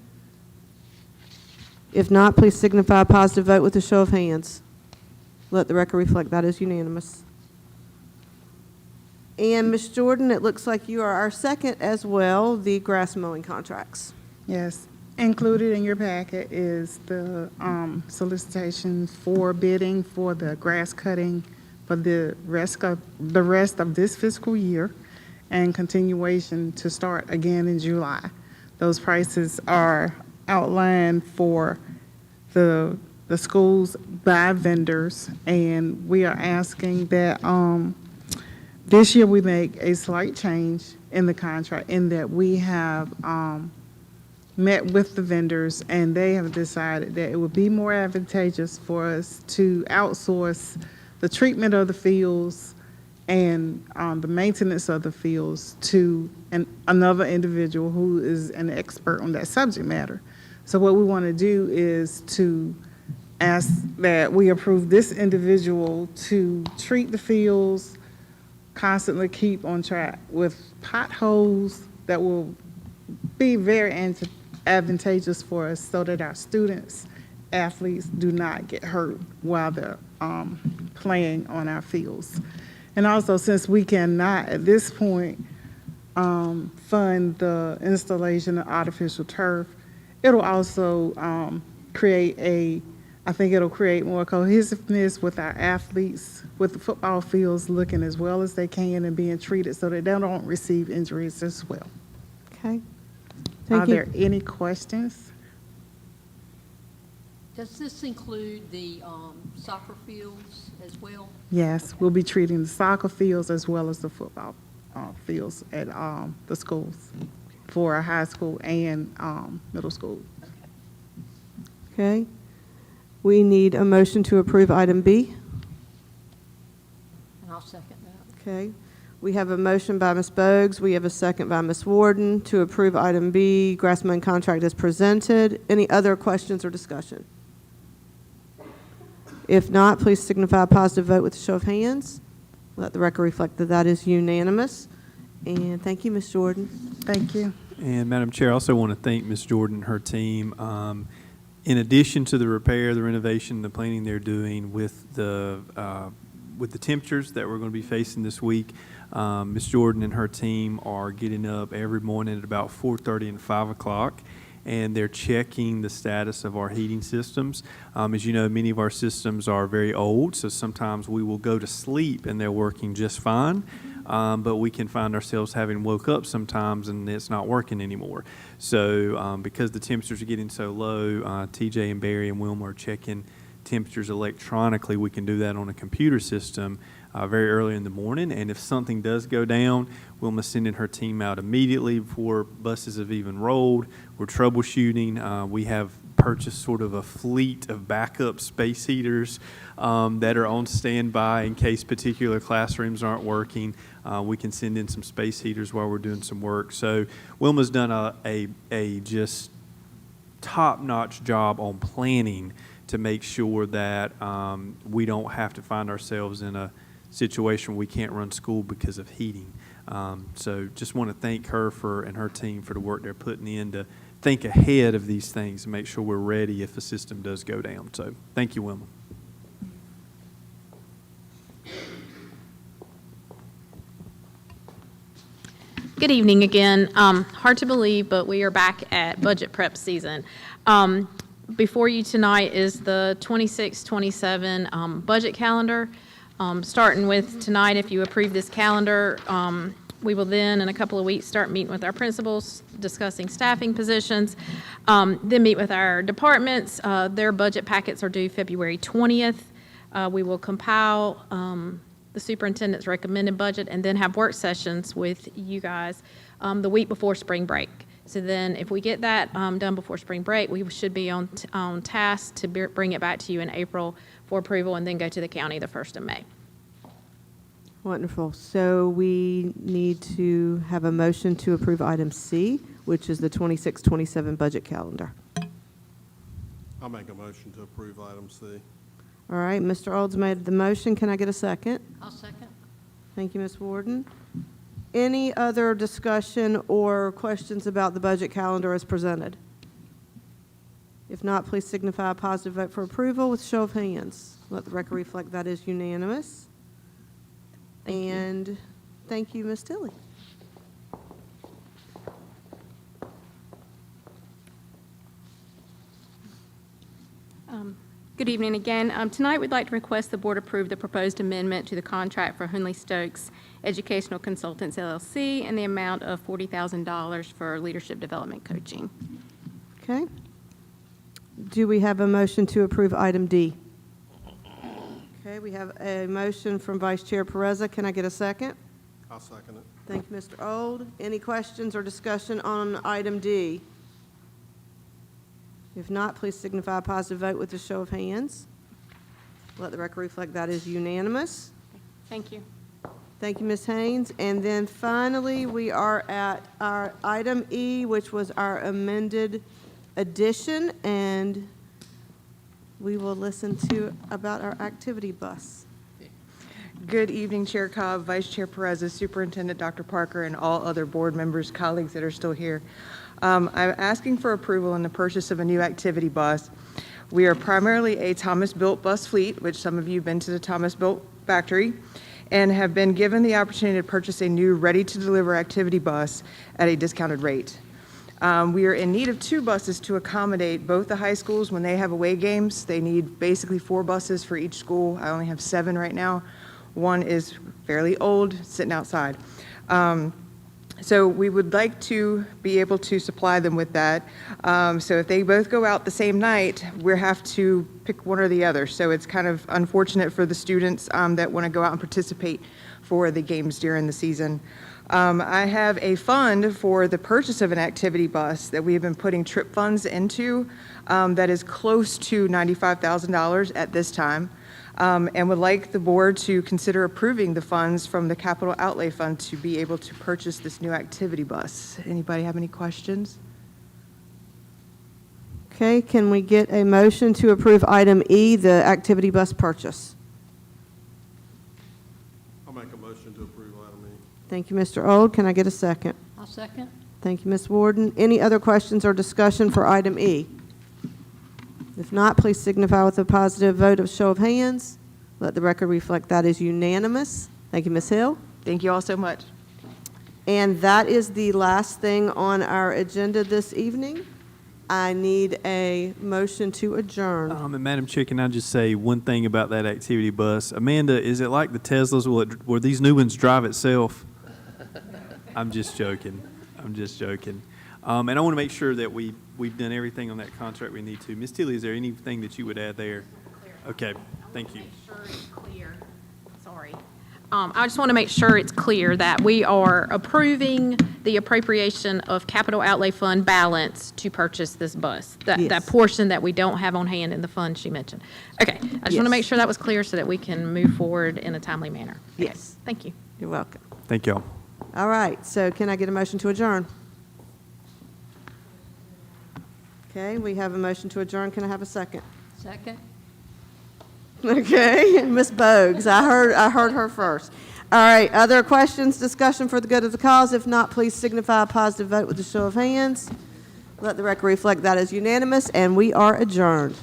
If not, please signify a positive vote with a show of hands. Let the record reflect that is unanimous. And Ms. Jordan, it looks like you are our second as well, the grass mowing contracts. Yes. Included in your packet is the solicitation for bidding for the grass cutting for the rest of this fiscal year and continuation to start again in July. Those prices are outlined for the schools by vendors, and we are asking that this year we make a slight change in the contract in that we have met with the vendors, and they have decided that it would be more advantageous for us to outsource the treatment of the fields and the maintenance of the fields to another individual who is an expert on that subject matter. So what we want to do is to ask that we approve this individual to treat the fields, constantly keep on track with potholes that will be very advantageous for us so that our students, athletes do not get hurt while they're playing on our fields. And also, since we cannot at this point fund the installation of artificial turf, it'll also create it'll create more cohesiveness with our athletes, with the football fields looking as well as they can and being treated so that they don't receive injuries as well. Okay. Are there any questions? Does this include the soccer fields as well? Yes, we'll be treating the soccer fields as well as the football fields at the schools for our high school and middle school. Okay. We need a motion to approve item B. And I'll second that. Okay. We have a motion by Ms. Bogues. We have a second by Ms. Warden to approve item B, grass mowing contract as presented. Any other questions or discussion? If not, please signify a positive vote with a show of hands. Let the record reflect that that is unanimous. And thank you, Ms. Jordan. Thank you. And Madam Chair, I also want to thank Ms. Jordan and her team. In addition to the repair, the renovation, the planning they're doing with the temperatures that we're going to be facing this week, Ms. Jordan and her team are getting up every morning at about 4:30 and 5 o'clock, and they're checking the status of our heating systems. As you know, many of our systems are very old, so sometimes we will go to sleep and they're working just fine. But we can find ourselves having woke up sometimes and it's not working anymore. So because the temperatures are getting so low, TJ and Barry and Wilma are checking temperatures electronically. We can do that on a computer system very early in the morning. And if something does go down, Wilma's sending her team out immediately before buses have even rolled. We're troubleshooting. We have purchased sort of a fleet of backup space heaters that are on standby in case particular classrooms aren't working. We can send in some space heaters while we're doing some work. So Wilma's done a just top-notch job on planning to make sure that we don't have to find ourselves in a situation where we can't run school because of heating. So just want to thank her and her team for the work they're putting in to think ahead of these things and make sure we're ready if the system does go down. So thank you, Wilma. Good evening again. Hard to believe, but we are back at budget prep season. Before you tonight is the 26-27 budget calendar. Starting with tonight, if you approve this calendar, we will then, in a couple of weeks, start meeting with our principals, discussing staffing positions, then meet with our departments. Their budget packets are due February 20th. We will compile the superintendent's recommended budget and then have work sessions with you guys the week before spring break. So then if we get that done before spring break, we should be on task to bring it back to you in April for approval and then go to the county the 1st of May. Wonderful. So we need to have a motion to approve item C, which is the 26-27 budget calendar. I'll make a motion to approve item C. All right, Mr. Olds made the motion. Can I get a second? I'll second. Thank you, Ms. Warden. Any other discussion or questions about the budget calendar as presented? If not, please signify a positive vote for approval with show of hands. Let the record reflect that is unanimous. And thank you, Ms. Tilley. Good evening again. Tonight, we'd like to request the board approve the proposed amendment to the contract for Hunley Stokes Educational Consultants LLC in the amount of $40,000 for leadership development coaching. Okay. Do we have a motion to approve item D? Okay, we have a motion from Vice Chair Perez. Can I get a second? I'll second it. Thank you, Mr. Old. Any questions or discussion on item D? If not, please signify a positive vote with a show of hands. Let the record reflect that is unanimous. Thank you. Thank you, Ms. Haynes. And then finally, we are at our item E, which was our amended addition, and we will listen to about our activity bus. Good evening, Chair Cobb, Vice Chair Perez, Superintendent Dr. Parker, and all other board members, colleagues that are still here. I'm asking for approval in the purchase of a new activity bus. We are primarily a Thomas-built bus fleet, which some of you have been to the Thomas-built factory, and have been given the opportunity to purchase a new ready-to-deliver activity bus at a discounted rate. We are in need of 2 buses to accommodate both the high schools when they have away games. They need basically 4 buses for each school. I only have 7 right now. One is fairly old, sitting outside. So we would like to be able to supply them with that. So if they both go out the same night, we have to pick one or the other. So it's kind of unfortunate for the students that want to go out and participate for the games during the season. I have a fund for the purchase of an activity bus that we have been putting trip funds into that is close to $95,000 at this time. And would like the board to consider approving the funds from the Capital Outlay Fund to be able to purchase this new activity bus. Anybody have any questions? Okay, can we get a motion to approve item E, the activity bus purchase? I'll make a motion to approve item E. Thank you, Mr. Old. Can I get a second? I'll second. Thank you, Ms. Warden. Any other questions or discussion for item E? If not, please signify with a positive vote of show of hands. Let the record reflect that is unanimous. Thank you, Ms. Hill. Thank you all so much. And that is the last thing on our agenda this evening. I need a motion to adjourn. And Madam Chair, can I just say one thing about that activity bus? Amanda, is it like the Teslas? Will these new ones drive itself? I'm just joking. I'm just joking. And I want to make sure that we've done everything on that contract we need to. Ms. Tilley, is there anything that you would add there? Okay, thank you. Make sure it's clear. Sorry. I just want to make sure it's clear that we are approving the appropriation of capital outlay fund balance to purchase this bus, that portion that we don't have on hand in the fund she mentioned. Okay, I just want to make sure that was clear so that we can move forward in a timely manner. Okay. Yes. Thank you. You're welcome. Thank y'all. All right, so can I get a motion to adjourn? Okay, we have a motion to adjourn. Can I have a second? Second. Okay, Ms. Bogues, I heard her first. All right, other questions, discussion for the good of the cause? If not, please signify a positive vote with a show of hands. Let the record reflect that is unanimous, and we are adjourned.